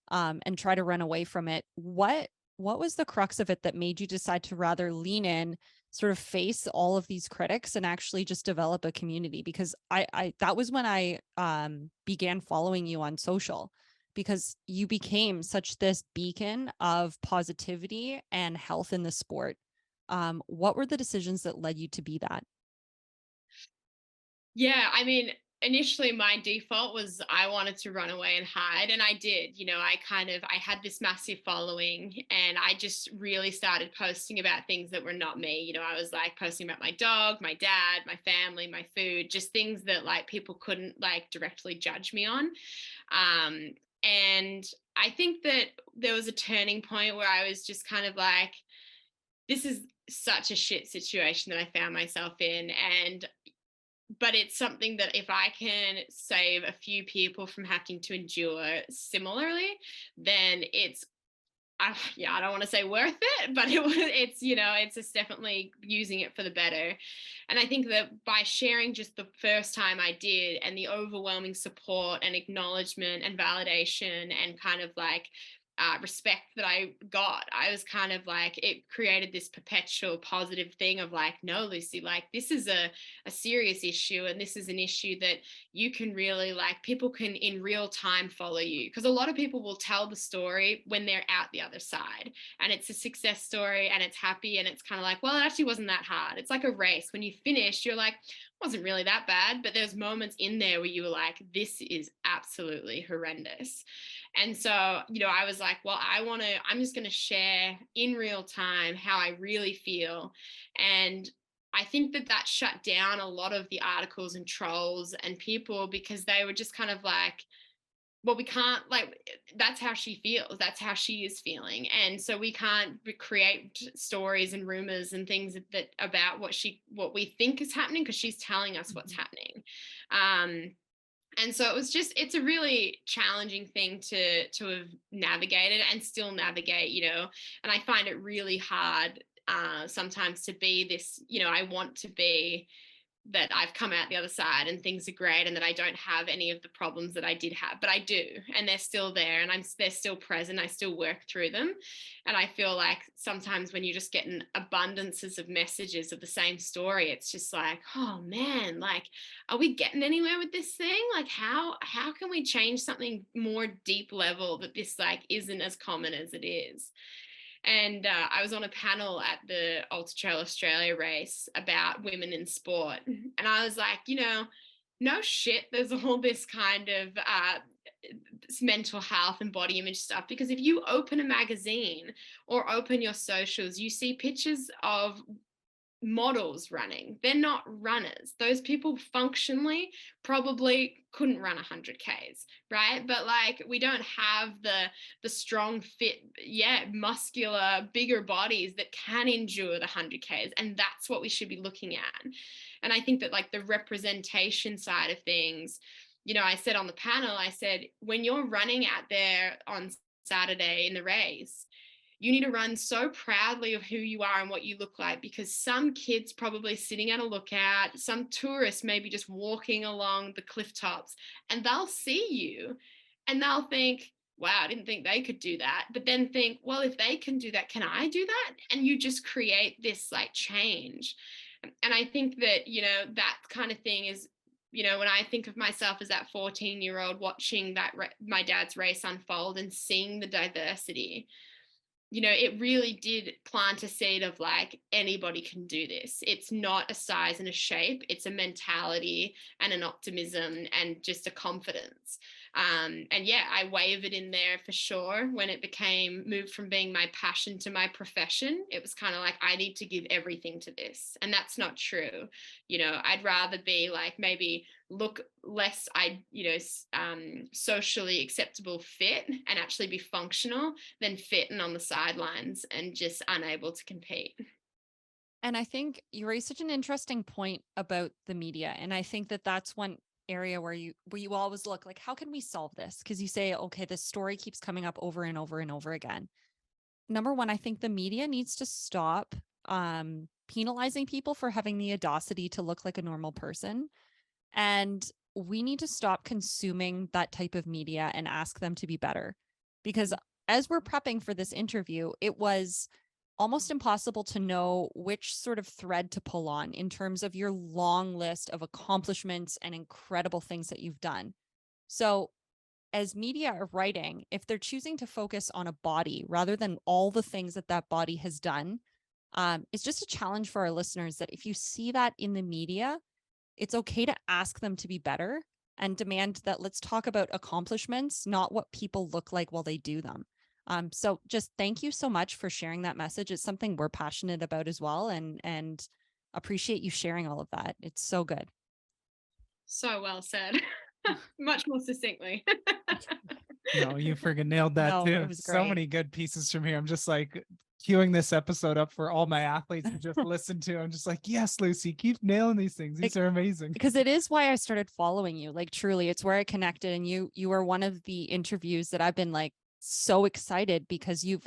and try to run away from it. What was the crux of it that made you decide to rather lean in, sort of face all of these critics and actually just develop a community? Because I that was when I began following you on social, because you became such this beacon of positivity and health in the sport. What were the decisions that led you to be that? Yeah, I mean, initially my default was I wanted to run away and hide, and I did. You know, I had this massive following, and I just really started posting about things that were not me. You know, I was like posting about my dog, my dad, my family, my food, just things that like people couldn't like directly judge me on. And I think that there was a turning point where I was just kind of like, this is such a shit situation that I found myself in. But it's something that if I can save a few people from having to endure similarly, then it's, yeah, I don't want to say worth it, but it's, you know, it's just definitely using it for the better. And I think that by sharing just the first time I did, and the overwhelming support and acknowledgement and validation and kind of like respect that I got, I was kind of like, it created this perpetual positive thing of like, no, Lucy, like this is a serious issue. And this is an issue that you can really like, people can in real time follow you. Because a lot of people will tell the story when they're out the other side and it's a success story and it's happy. And it's kind of like, well, it actually wasn't that hard. It's like a race. When you finish, you're like, wasn't really that bad. But there's moments in there where you were like, this is absolutely horrendous. And so, you know, I was like, well, I'm just going to share in real time how I really feel. And I think that shut down a lot of the articles and trolls and people, because they were just kind of like, well, we can't, like, that's how she feels. That's how she is feeling. And so we can't create stories and rumors and things that about what we think is happening, because she's telling us what's happening. And so it's a really challenging thing to have navigated and still navigate, you know. And I find it really hard sometimes to be this, you know, I want to be that I've come out the other side and things are great and that I don't have any of the problems that I did have, but I do, and they're still there, and they're still present. I still work through them. And I feel like sometimes when you're just getting abundances of messages of the same story, it's just like, oh man, like, are we getting anywhere with this thing? Like, how can we change something more deep level that this like isn't as common as it is? And I was on a panel at the Ultra Trail Australia race about women in sport. And I was like, you know, no shit, there's all this kind of mental health and body image stuff. Because if you open a magazine or open your socials, you see pictures of models running. They're not runners. Those people functionally probably couldn't run 100 Ks, right? But like, we don't have the strong, fit, muscular, bigger bodies that can endure the 100 Ks. And that's what we should be looking at. And I think that like the representation side of things, I said on the panel, I said, when you're running out there on Saturday in the race, you need to run so proudly of who you are and what you look like, because some kids probably sitting at a lookout, some tourists maybe just walking along the cliff tops, and they'll see you and they'll think, wow, I didn't think they could do that. But then think, well, if they can do that, can I do that? And you just create this like change. And I think that, that kind of thing is, when I think of myself as that 14-year-old watching my dad's race unfold and seeing the diversity, it really did plant a seed of like, anybody can do this. It's not a size and a shape. It's a mentality and an optimism and just a confidence. And yeah, I wavered in there for sure when it moved from being my passion to my profession. It was kind of like, I need to give everything to this. And that's not true. I'd rather be like, maybe look less, socially acceptable fit and actually be functional than fit and on the sidelines and just unable to compete. And I think you raised such an interesting point about the media. And I think that that's one area where you always look like, how can we solve this? Because you say, okay, this story keeps coming up over and over and over again. Number one, I think the media needs to stop penalizing people for having the audacity to look like a normal person. And we need to stop consuming that type of media and ask them to be better. Because as we're prepping for this interview, it was almost impossible to know which sort of thread to pull on in terms of your long list of accomplishments and incredible things that you've done. So as media are writing, if they're choosing to focus on a body rather than all the things that that body has done, it's just a challenge for our listeners that if you see that in the media, it's okay to ask them to be better and demand that let's talk about accomplishments, not what people look like while they do them. So just thank you so much for sharing that message. It's something we're passionate about as well, and appreciate you sharing all of that. It's so good. So well said. Much more succinctly. No, you friggin' nailed that No, too. it was So great. many good pieces from here. I'm just like queuing this episode up for all my athletes to just listen to. I'm just like, yes, Lucy, keep nailing these things. These are amazing. Because it is why I started following you. Like truly, it's where I connected, and you are one of the interviews that I've been like so excited because we've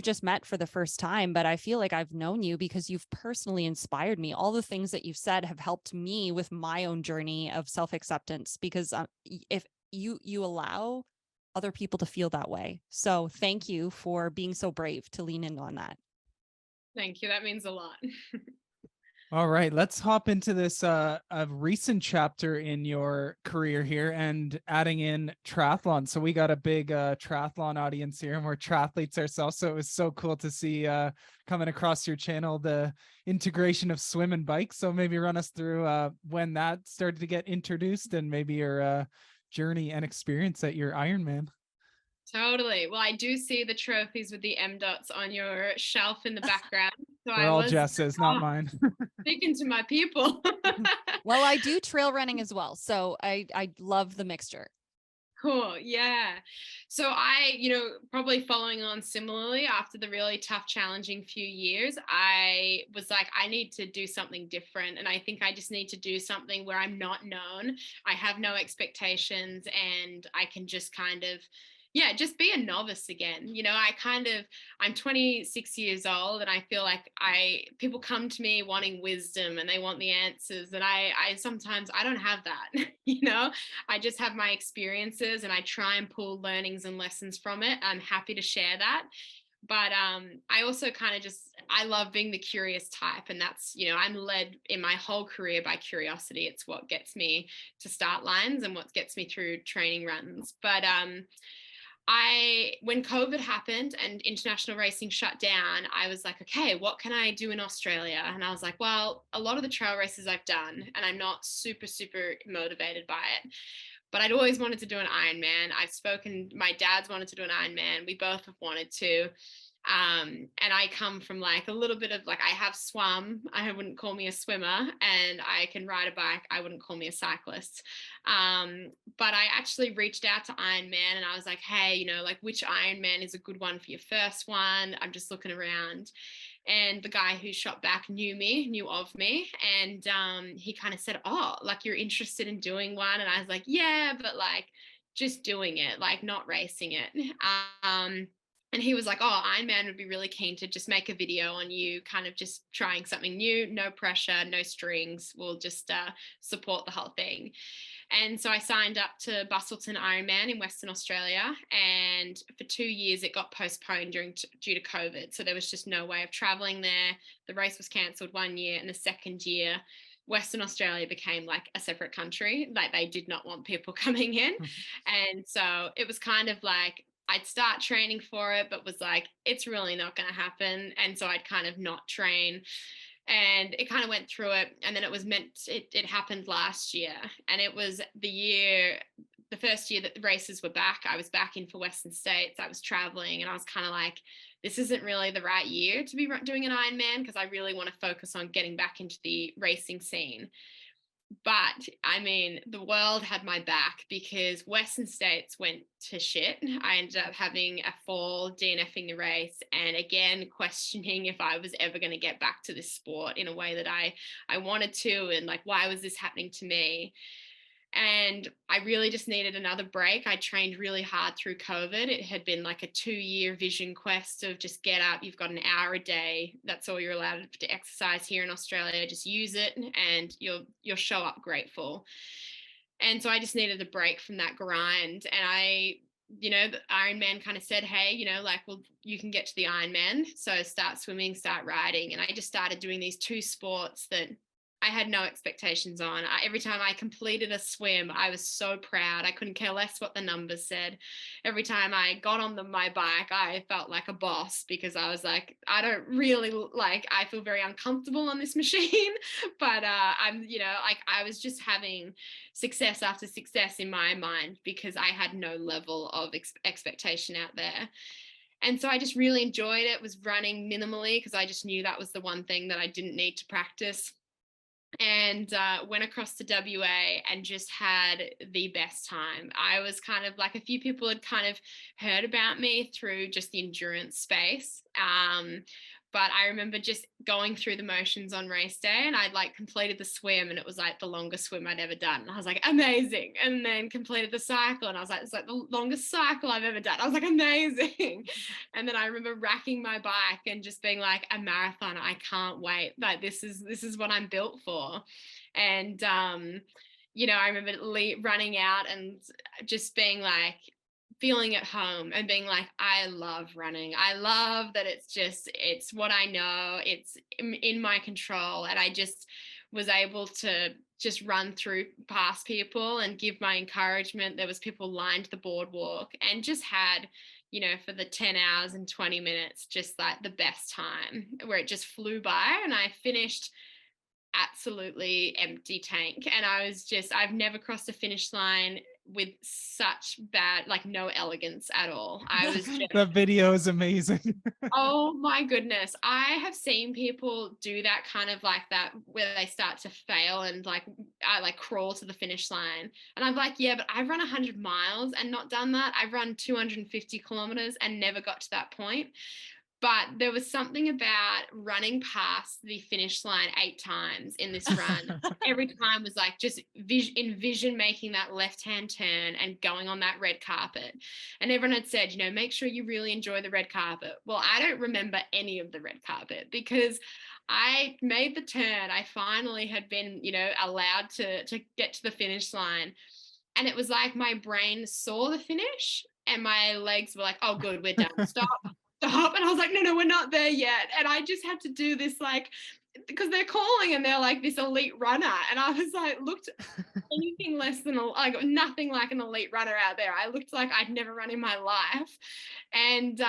just met for the first time, but I feel like I've known you because you've personally inspired me. All the things that you've said have helped me with my own journey of self-acceptance, because if you allow other people to feel that way. So thank you for being so brave to lean in on that. Thank you. That means a lot. All right, let's hop into this a recent chapter in your career here and adding in triathlon. So we got a big triathlon audience here, and we're triathletes ourselves. So it was so cool to see coming across your channel the integration of swim and bike. So maybe run us through when that started to get introduced and maybe your journey and experience at your Ironman. Totally. Well, I do see the trophies with the M dots on your shelf in the background. So They're all Jess's, not mine. Speaking to my people. Well, I do trail running as well. So I love the mixture. Cool. Yeah. So I, probably following on similarly after the really tough, challenging few years, I was like, I need to do something different. And I think I just need to do something where I'm not known. I have no expectations and I can just kind of, just be a novice again. I'm 26 years old and I feel like people come to me wanting wisdom and they want the answers. And I sometimes I don't have that, I just have my experiences and I try and pull learnings and lessons from it. I'm happy to share that. But I also kind of I love being the curious type. And that's, I'm led in my whole career by curiosity. It's what gets me to start lines and what gets me through training runs. But when COVID happened and international racing shut down, I was like, okay, what can I do in Australia? And I was like, well, a lot of the trail races I've done, and I'm not super, super motivated by it. But I'd always wanted to do an Ironman. My dad's wanted to do an Ironman. We both have wanted to. And I come from like a little bit of like, I have swum, I wouldn't call me a swimmer, and I can ride a bike, I wouldn't call me a cyclist. But I actually reached out to Ironman and I was like, hey, you know, like which Ironman is a good one for your first one? I'm just looking around. And the guy who shot back knew of me. And he kind of said, oh, like you're interested in doing one? And I was like, yeah, but like just doing it, like not racing it. And he was like, oh, Ironman would be really keen to just make a video on you kind of just trying something new, no pressure, no strings. We'll just support the whole thing. And so I signed up to Bustleton Ironman in Western Australia. And for 2 years, it got postponed due to COVID. So there was just no way of traveling there. The race was cancelled 1 year. And the second year, Western Australia became like a separate country. Like they did not want people coming in. And so it was kind of like, I'd start training for it, but was like, it's really not going to happen. And so I'd kind of not train. And it kind of went through it. And then it happened last year. And it was the first year that the races were back. I was back in for Western States. I was traveling and I was kind of like, this isn't really the right year to be doing an Ironman because I really want to focus on getting back into the racing scene. But I mean, the world had my back because Western States went to shit. I ended up having a fall, DNFing the race, and again, questioning if I was ever going to get back to this sport in a way that I wanted to, and like, why was this happening to me? And I really just needed another break. I trained really hard through COVID. It had been like a 2-year vision quest of just get up. You've got an hour a day. That's all you're allowed to exercise here in Australia. Just use it and you'll show up grateful. And so I just needed a break from that grind. And the Ironman kind of said, hey, like, well, you can get to the Ironman. So start swimming, start riding. And I just started doing these 2 sports that I had no expectations on. Every time I completed a swim, I was so proud. I couldn't care less what the numbers said. Every time I got on my bike, I felt like a boss because I was like, I feel very uncomfortable on this machine, but I was just having success after success in my mind because I had no level of expectation out there. And so I just really enjoyed it, was running minimally because I just knew that was the one thing that I didn't need to practice. And went across to WA and just had the best time. I was kind of like, a few people had kind of heard about me through just the endurance space. But I remember just going through the motions on race day and I'd like completed the swim and it was like the longest swim I'd ever done. And I was like, amazing. And then completed the cycle and I was like, it's like the longest cycle I've ever done. I was like, amazing. And then I remember racking my bike and just being like, a marathon, I can't wait. Like this is what I'm built for. And I remember running out and just being like, feeling at home and being like, I love running. I love that it's what I know, it's in my control. And I just was able to just run through past people and give my encouragement. There was people lined the boardwalk and just had, for the 10 hours and 20 minutes, just like the best time where it just flew by. And I finished absolutely empty tank. And I've never crossed a finish line with such bad, like no elegance at all. I was just the video is amazing. oh my goodness. I have seen people do that kind of like that where they start to fail and like I like crawl to the finish line. And I'm like, yeah, but I've run 100 miles and not done that. I've run 250 kilometers and never got to that point. But there was something about running past the finish line 8 times in this run. Every time was like just envision making that left-hand turn and going on that red carpet. And everyone had said, make sure you really enjoy the red carpet. Well, I don't remember any of the red carpet because I made the turn. I finally had been, allowed to get to the finish line. And it was like my brain saw the finish and my legs were like, oh, good, we're done. Stop. And I was like, no, we're not there yet. And I just had to do this like, because they're calling and they're like this elite runner. And I was like, looked anything less than, I got nothing like an elite runner out there. I looked like I'd never run in my life. And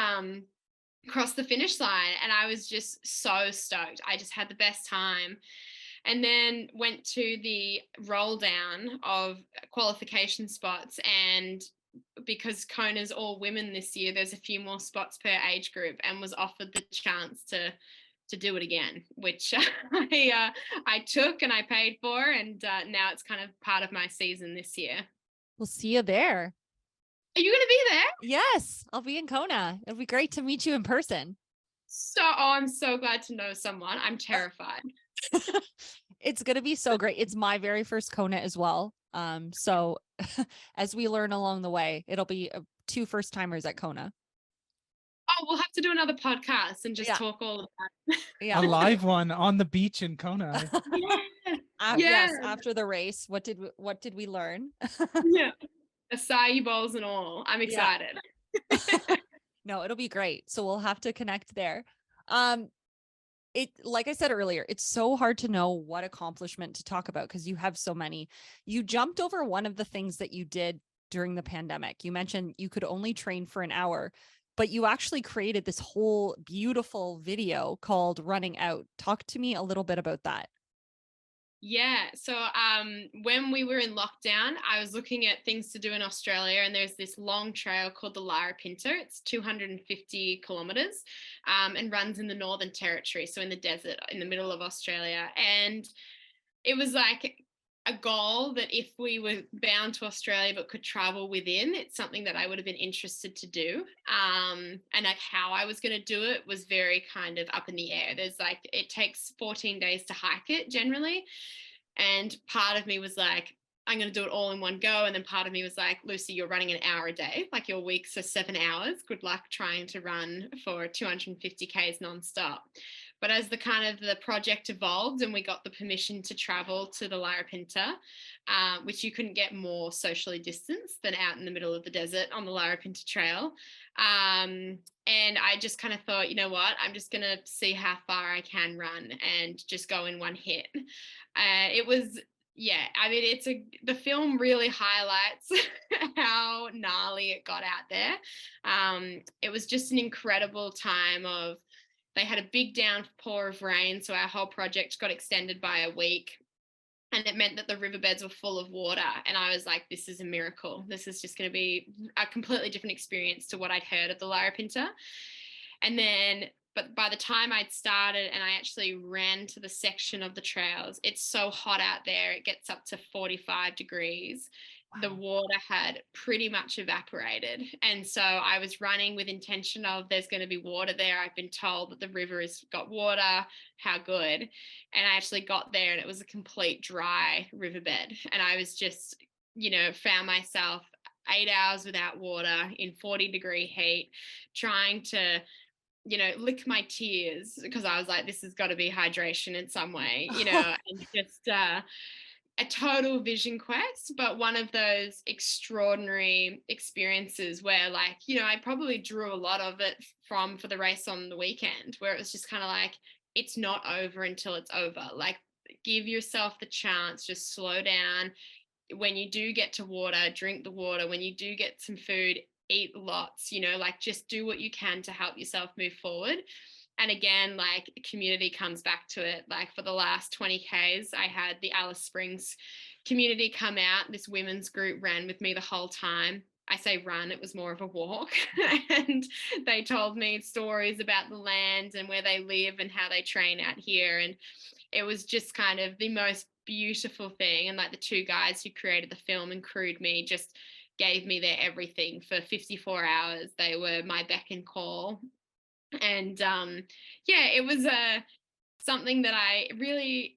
crossed the finish line. And I was just so stoked. I just had the best time. And then went to the roll down of qualification spots and because Kona's all women this year, there's a few more spots per age group, and was offered the chance to do it again, which I took and I paid for, and now it's kind of part of my season this year. We'll see you there. Are you going to be there? Yes, I'll be in Kona. It'll be great to meet you in person. I'm so glad to know someone. I'm terrified. It's going to be so great. It's my very first Kona as well. So as we learn along the way, it'll be 2 first timers at Kona. Oh, we'll have to do another podcast and just talk all about it. A live one on the beach in Kona. Yes, after the race, what did we learn? Yeah, acai bowls and all. I'm excited. No, it'll be great. So we'll have to connect there. Like I said earlier, it's so hard to know what accomplishment to talk about because you have so many. You jumped over one of the things that you did during the pandemic. You mentioned you could only train for an hour, but you actually created this whole beautiful video called Running Out. Talk to me a little bit about that. Yeah. So when we were in lockdown, I was looking at things to do in Australia, and there's this long trail called the Lara Pinta. It's 250 kilometers and runs in the Northern Territory, so in the desert in the middle of Australia. And it was like a goal that if we were bound to Australia but could travel within, it's something that I would have been interested to do. And like how I was going to do it was very kind of up in the air. There's like, it takes 14 days to hike it generally. And part of me was like, I'm going to do it all in one go. And then part of me was like, Lucy, you're running an hour a day. Like your weeks are 7 hours. Good luck trying to run for 250 Ks nonstop. But as the project evolved and we got the permission to travel to the Lara Pinta, which you couldn't get more socially distanced than out in the middle of the desert on the Lara Pinta Trail. And I just kind of thought, you know what, I'm just going to see how far I can run and just go in one hit. It was, I mean, the film really highlights how gnarly it got out there. It was just an incredible time of, they had a big downpour of rain, so our whole project got extended by a week. And it meant that the riverbeds were full of water. And I was like, this is a miracle. This is just going to be a completely different experience to what I'd heard of the Lara Pinta. And then, but by the time I'd started and I actually ran to the section of the trails, it's so hot out there. It gets up to 45 degrees. Wow. The water had pretty much evaporated. And so I was running with intention of there's going to be water there. I've been told that the river has got water. How good. And I actually got there and it was a complete dry riverbed. And I was just, found myself 8 hours without water in 40-degree heat, trying to lick my tears because I was like, this has got to be hydration in some way, and just a total vision quest, but one of those extraordinary experiences where I probably drew a lot of it for the race on the weekend, where it was just kind of like, it's not over until it's over. Like, give yourself the chance, just slow down. When you do get to water, drink the water. When you do get some food, eat lots, just do what you can to help yourself move forward. And again, community comes back to it. Like for the last 20 Ks, I had the Alice Springs community come out. This women's group ran with me the whole time. I say run, it was more of a walk. And they told me stories about the land and where they live and how they train out here. And it was just kind of the most beautiful thing. And the 2 guys who created the film and crewed me just gave me their everything for 54 hours. They were my beck and call. And it was something that I really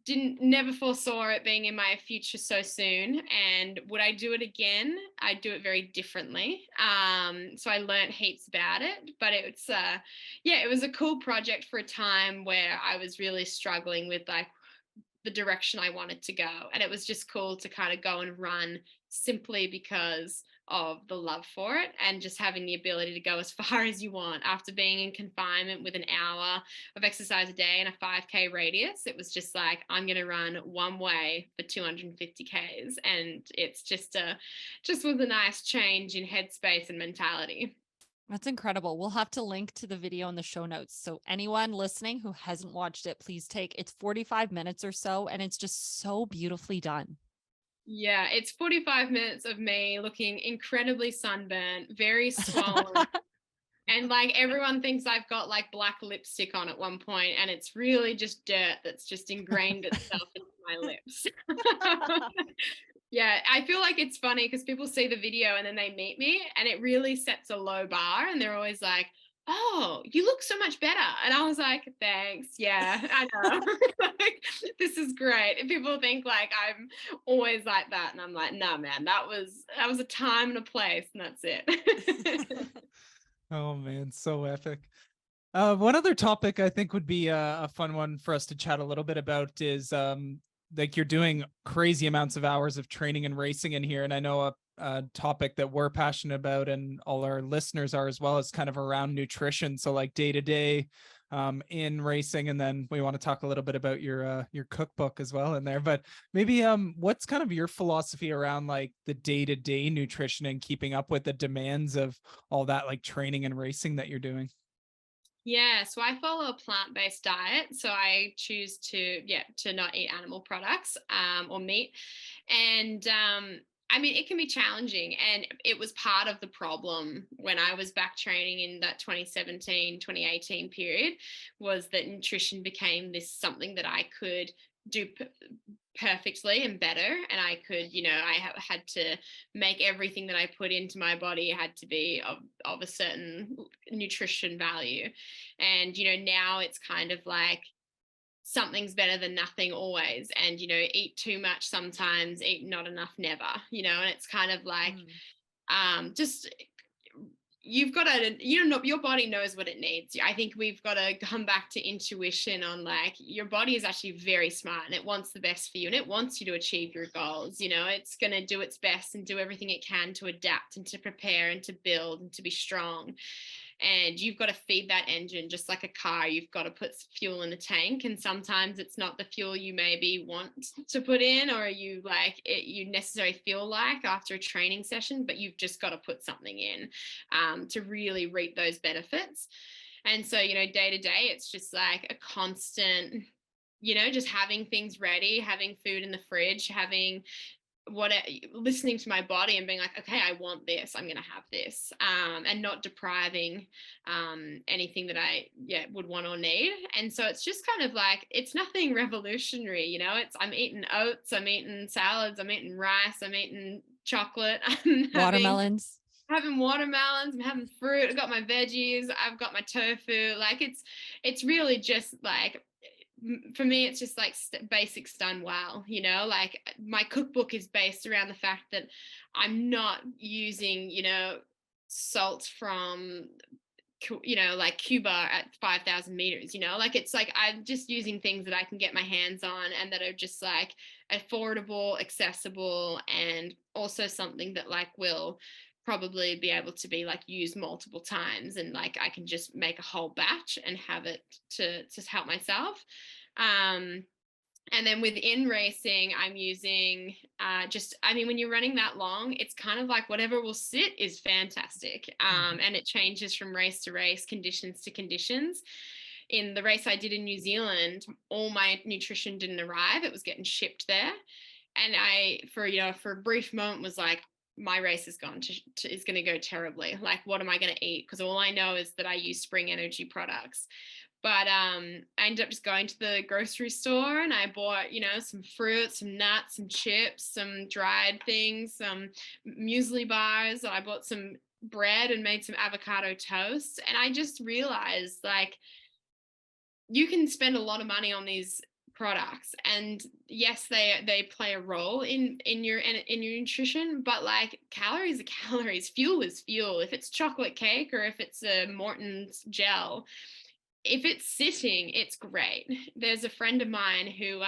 never foresaw it being in my future so soon. And would I do it again? I'd do it very differently. So I learned heaps about it, but it's it was a cool project for a time where I was really struggling with the direction I wanted to go. And it was just cool to kind of go and run simply because of the love for it and just having the ability to go as far as you want after being in confinement with an hour of exercise a day and a 5K radius. It was just like, I'm going to run one way for 250 Ks. And it's just was a nice change in headspace and mentality. That's incredible. We'll have to link to the video in the show notes. So anyone listening who hasn't watched it, please it's 45 minutes or so. And it's just so beautifully done. Yeah, it's 45 minutes of me looking incredibly sunburnt, very swollen. And like everyone thinks I've got like black lipstick on at one point, and it's really just dirt that's just ingrained itself into my lips. Yeah, I feel like it's funny because people see the video and then they meet me, and it really sets a low bar, and they're always like, "Oh, you look so much better." And I was like, "Thanks. Yeah, I know. Like, this is great." And people think like I'm always like that, and I'm like, "Nah, man, that was a time and a place, and that's it." Oh man, so epic. One other topic I think would be a fun one for us to chat a little bit about is like you're doing crazy amounts of hours of training and racing in here. And I know a topic that we're passionate about and all our listeners are as well, is kind of around nutrition. So like day to day in racing. And then we want to talk a little bit about your cookbook as well in there. But maybe what's kind of your philosophy around like the day to day nutrition and keeping up with the demands of all that like training and racing that you're doing? Yeah, so I follow a plant-based diet. So I choose to not eat animal products or meat. And I mean, it can be challenging. And it was part of the problem when I was back training in that 2017, 2018 period, was that nutrition became this something that I could do perfectly and better. And I could, had to make everything that I put into my body had to be of a certain nutrition value. And, now it's kind of like something's better than nothing always. And, eat too much sometimes, eat not enough never, and it's kind of like just you've got to, your body knows what it needs. I think we've got to come back to intuition on like your body is actually very smart and it wants the best for you and it wants you to achieve your goals. It's going to do its best and do everything it can to adapt and to prepare and to build and to be strong. And you've got to feed that engine just like a car. You've got to put fuel in the tank, and sometimes it's not the fuel you maybe want to put in or you necessarily feel like after a training session, but you've just got to put something in to really reap those benefits. And so, day to day, it's just like a constant, just having things ready, having food in the fridge, having listening to my body and being like, okay, I want this, I'm gonna have this, and not depriving anything that I would want or need. And so it's just kind of like, it's nothing revolutionary, I'm eating oats, I'm eating salads, I'm eating rice, I'm eating chocolate, I'm Watermelons. having watermelons, I'm having fruit, I've got my veggies, I've got my tofu. Like it's really just like, for me, it's just like basics done well. Like my cookbook is based around the fact that I'm not using salt from like Cuba at 5,000 meters. Like it's like I'm just using things that I can get my hands on and that are just like affordable, accessible, and also something that like will probably be able to be like used multiple times, and like I can just make a whole batch and have it to help myself. And then within racing, I'm using when you're running that long, it's kind of like whatever will sit is fantastic. And it changes from race to race, conditions to conditions. In the race I did in New Zealand, all my nutrition didn't arrive. It was getting shipped there. And I, for a brief moment, was like, my race is going to go terribly. Like, what am I going to eat? Because all I know is that I use Spring Energy products. But I ended up just going to the grocery store and I bought, some fruit, some nuts, some chips, some dried things, some muesli bars. I bought some bread and made some avocado toast. And I just realized, like, you can spend a lot of money on these products, and yes, they play a role in your nutrition, but like calories are calories, fuel is fuel. If it's chocolate cake or if it's a Morton's gel, if it's sitting, it's great. There's a friend of mine who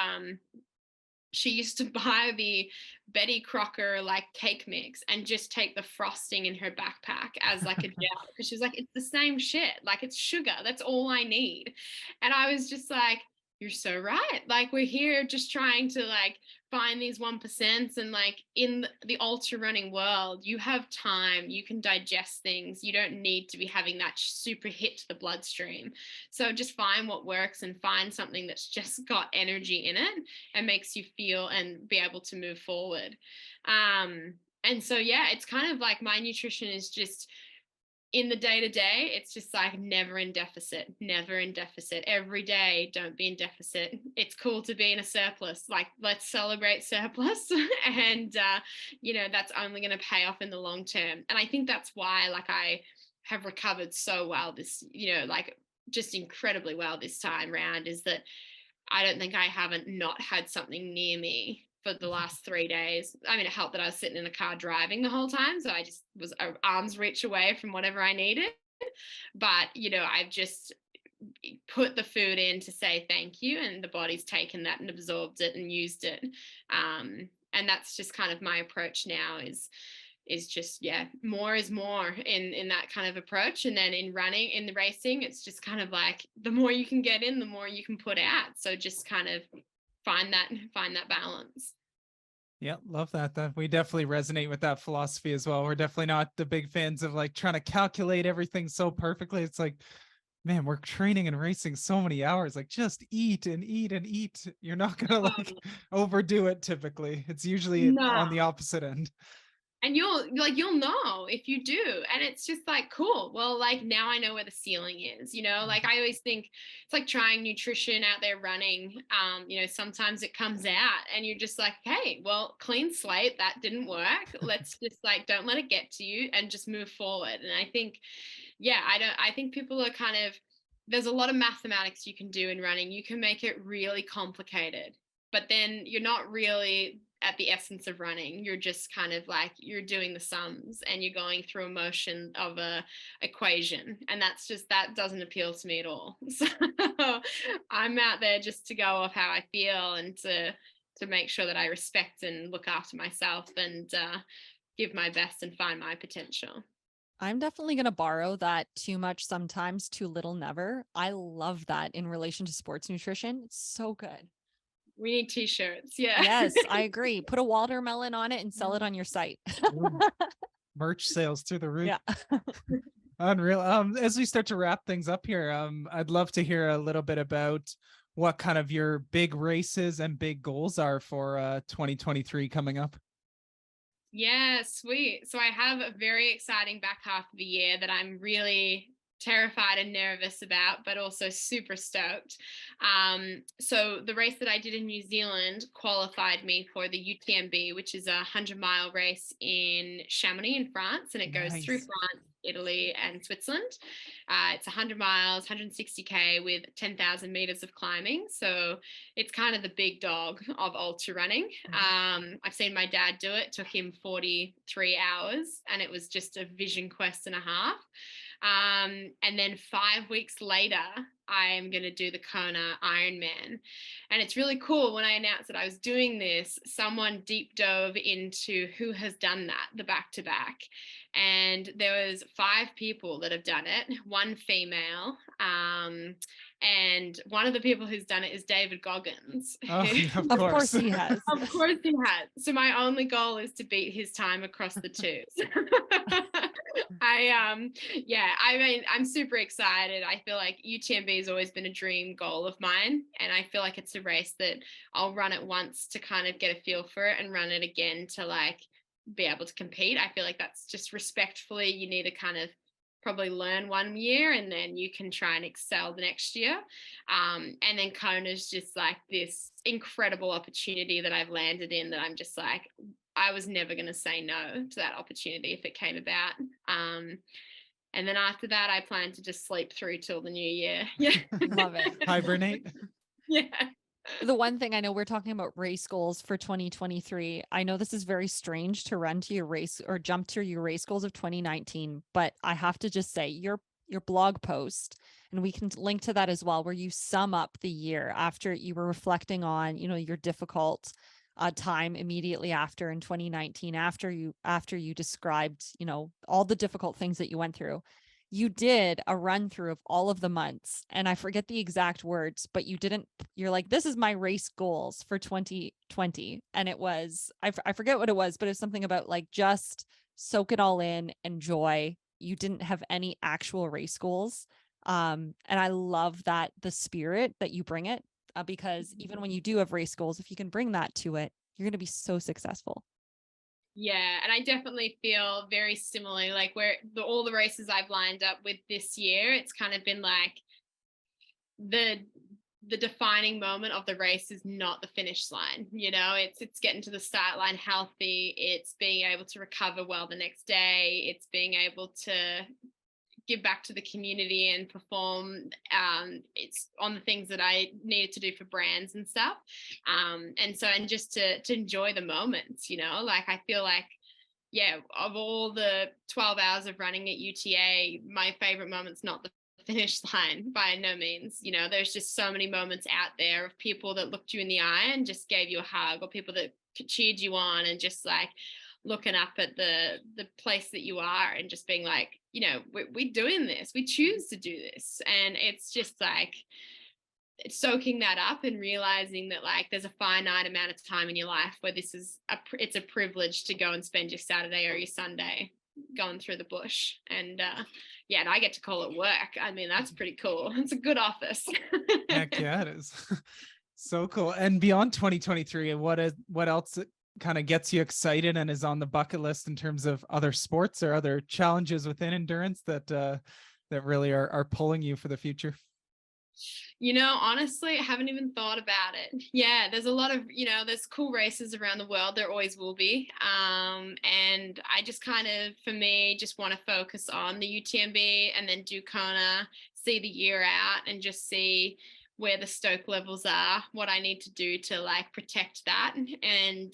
she used to buy the Betty Crocker like cake mix and just take the frosting in her backpack as like a gel, because she's like, it's the same shit. Like, it's sugar. That's all I need. And I was just like, You're so right. Like we're here just trying to like find these 1%, and like in the ultra running world, you have time, you can digest things. You don't need to be having that super hit to the bloodstream. So just find what works and find something that's just got energy in it and makes you feel and be able to move forward. And so yeah, it's kind of like my nutrition is just in the day to day, it's just like never in deficit, never in deficit. Every day, don't be in deficit. It's cool to be in a surplus. Like, let's celebrate surplus. And, that's only going to pay off in the long term. And I think that's why, like, I have recovered so well this, like, just incredibly well this time round, is that I don't think I haven't not had something near me for the last 3 days. I mean, it helped that I was sitting in a car driving the whole time. So I just was arm's reach away from whatever I needed. But, I've just put the food in to say thank you, and the body's taken that and absorbed it and used it. And that's just kind of my approach now is just, yeah, more is more in that kind of approach. And then in running, in the racing, it's just kind of like the more you can get in, the more you can put out. So just kind of find that balance. Yeah, love that. We definitely resonate with that philosophy as well. We're definitely not the big fans of like trying to calculate everything so perfectly. It's like, man, we're training and racing so many hours. Like, just eat and eat and eat. You're not gonna like overdo it typically. It's usually No. on the opposite end. And you'll know if you do. And it's just like, cool. Well, like now I know where the ceiling is, like I always think it's like trying nutrition out there running. Sometimes it comes out and you're just like, hey, well, clean slate, that didn't work. Let's just like, don't let it get to you and just move forward. And I think, yeah, I think people are kind of, there's a lot of mathematics you can do in running. You can make it really complicated, but then you're not really at the essence of running. You're just kind of like, you're doing the sums and you're going through a motion of a equation, and that doesn't appeal to me at all. So I'm out there just to go off how I feel and to make sure that I respect and look after myself and give my best and find my potential. I'm definitely going to borrow that too much sometimes, too little never. I love that in relation to sports nutrition. It's so good. We need t-shirts. Yeah. Yes, I agree. Put a watermelon on it and sell it on your site. Merch sales through the roof. Yeah. Unreal. As we start to wrap things up here, I'd love to hear a little bit about what kind of your big races and big goals are for 2023 coming up. Yeah, sweet. So I have a very exciting back half of the year that I'm really terrified and nervous about, but also super stoked. So the race that I did in New Zealand qualified me for the UTMB, which is a 100-mile race in Chamonix in France, and it goes through France, Italy, and Switzerland. It's 100 miles, 160K with 10,000 meters of climbing. So it's kind of the big dog of ultra running. I've seen my dad do it. It took him 43 hours, and it was just a vision quest and a half. And then 5 weeks later, I am going to do the Kona Ironman. And it's really cool. When I announced that I was doing this, someone deep dove into who has done that, the back-to-back. And there was 5 people that have done it, 1 female. And one of the people who's done it is David Goggins. Oh, of Of course he has. Of course he has. So my only goal is to beat his time across the two. I mean, I'm super excited. I feel like UTMB has always been a dream goal of mine. And I feel like it's a race that I'll run it once to kind of get a feel for it and run it again to like be able to compete. I feel like that's just respectfully, you need to kind of probably learn 1 year and then you can try and excel the next year. And then Kona's just like this incredible opportunity that I've landed in that I'm just like, I was never going to say no to that opportunity if it came about. And then after that, I plan to just sleep through till the new year. Yeah. Love it. Hibernate. Yeah. The one thing I know, we're talking about race goals for 2023. I know this is very strange to run to your race or jump to your race goals of 2019, but I have to just say your blog post, and we can link to that as well, where you sum up the year after you were reflecting on, your difficult time immediately after in 2019, after you described, all the difficult things that you went through. you did a run through of all of the months, and I forget the exact words, but you're like, this is my race goals for 2020. And it was, I forget what it was, but it was something about like, just soak it all in, enjoy. You didn't have any actual race goals. And I love that, the spirit that you bring it, because even when you do have race goals, if you can bring that to it, you're going to be so successful. Yeah, and I definitely feel very similarly. Like where all the races I've lined up with this year, it's kind of been like the the defining moment of the race is not the finish line. It's getting to the start line healthy. It's being able to recover well the next day. It's being able to give back to the community and perform. It's on the things that I needed to do for brands and stuff. And just to enjoy the moments, like I feel like, yeah, of all the 12 hours of running at UTA, my favorite moment's not the finish line by no means. There's just so many moments out there of people that looked you in the eye and just gave you a hug, or people that cheered you on, and just like looking up at the place that you are and just being like, we're doing this, we choose to do this. And it's just like soaking that up and realizing that like there's a finite amount of time in your life where it's a privilege to go and spend your Saturday or your Sunday going through the bush. And and I get to call it work. I mean, that's pretty cool. It's a good office. Heck yeah, it is. So cool. And beyond 2023, what else kind of gets you excited and is on the bucket list in terms of other sports or other challenges within endurance that really are pulling you for the future? Honestly, I haven't even thought about it. Yeah, there's a lot of, there's cool races around the world. There always will be. And I just kind of, for me, just want to focus on the UTMB and then do Kona, see the year out and just see where the stoke levels are, what I need to do to like protect that. And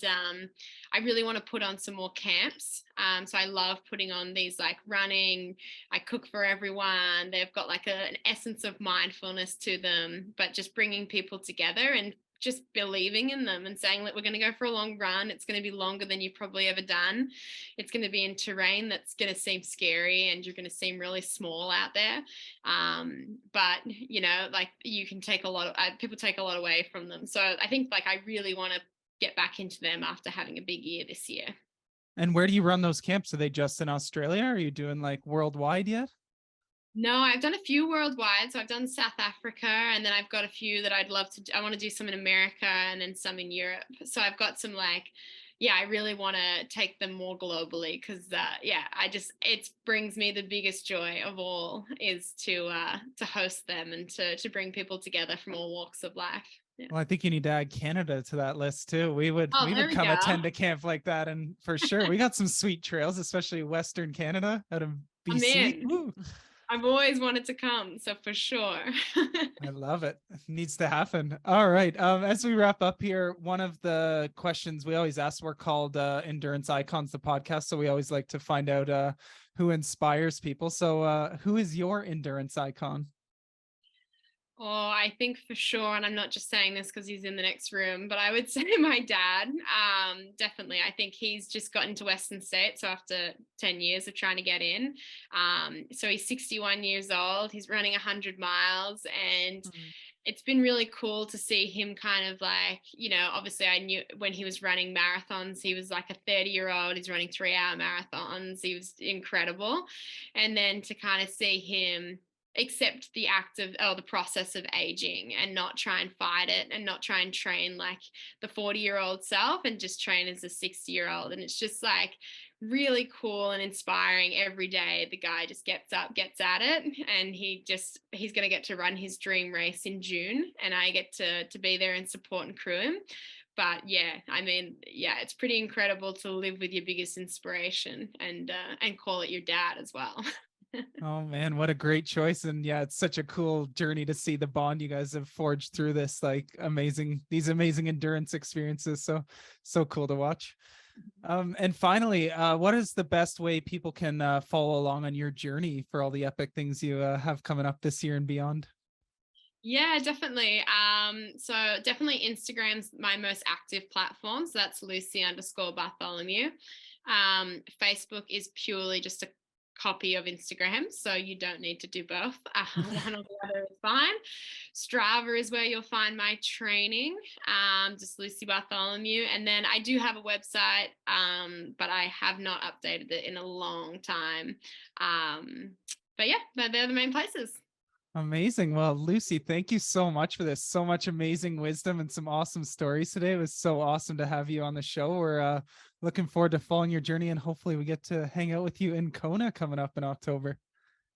I really want to put on some more camps. So I love putting on these like running, I cook for everyone. They've got like an essence of mindfulness to them, but just bringing people together and just believing in them and saying that we're going to go for a long run. It's going to be longer than you've probably ever done. It's going to be in terrain that's going to seem scary and you're going to seem really small out there. But like you can take a lot of people take a lot away from them. So I think like I really want to get back into them after having a big year this year. And where do you run those camps? Are they just in Australia? Are you doing like worldwide yet? No, I've done a few worldwide. So I've done South Africa, and then I've got a few that I'd love to I want to do some in America and then some in Europe. So I've got some like, yeah, I really want to take them more globally because it brings me the biggest joy of all is to host them and to bring people together from all walks of life. Yeah. Well, I think you need to add Canada to that list too. We would There we come go. attend a camp like that, and for sure we got some sweet trails, especially Western Canada out of I'm BC. in. I've always wanted to come, so for sure. I love it. It needs to happen. All right. As we wrap up here, one of the questions we always ask, we're called Endurance Icons, the podcast. So we always like to find out who inspires people. So who is your endurance icon? Oh, I think for sure, and I'm not just saying this because he's in the next room, but I would say my dad. Definitely. I think he's just got into Western States after 10 years of trying to get in. So he's 61 years old. He's running 100 miles, and it's been really cool to see him kind of like, obviously I knew when he was running marathons, he was like a 30-year-old. He's running 3-hour marathons. He was incredible. And then to kind of see him accept the the process of aging and not try and fight it and not try and train like the 40-year-old self and just train as a 60-year-old. And it's just like really cool and inspiring every day. The guy just gets up, gets at it, and he's going to get to run his dream race in June, and I get to be there and support and crew him. But yeah, I mean, yeah, it's pretty incredible to live with your biggest inspiration and call it your dad as well. Oh man, what a great choice. And yeah, it's such a cool journey to see the bond you guys have forged through these amazing endurance experiences. So cool to watch. And finally, what is the best way people can follow along on your journey for all the epic things you have coming up this year and beyond? Yeah, definitely. So definitely Instagram's my most active platform. So that's Lucy_Bartholomew. Facebook is purely just a copy of Instagram, so you don't need to do both. One or the other is fine. Strava is where you'll find my training, just Lucy Bartholomew. And then I do have a website, but I have not updated it in a long time. But yeah, they're the main places. Amazing. Well, Lucy, thank you so much for this. So much amazing wisdom and some awesome stories today. It was so awesome to have you on the show. We're looking forward to following your journey, and hopefully we get to hang out with you in Kona coming up in October.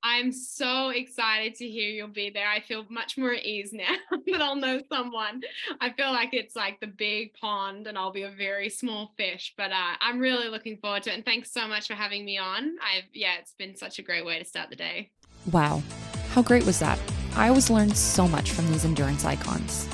I'm so excited to hear you'll be there. I feel much more at ease now that I'll know someone. I feel like it's like the big pond and I'll be a very small fish, but I'm really looking forward to it. And thanks so much for having me on. It's been such a great way to start the day. Wow. How great was that? I always learn so much from these endurance icons.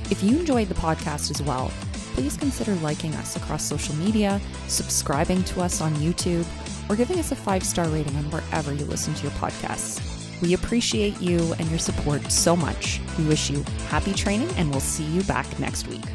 If you enjoyed the podcast as well, please consider liking us across social media, subscribing to us on YouTube, or giving us a 5-star rating on wherever you listen to your podcasts. We appreciate you and your support so much. We wish you happy training, and we'll see you back next week.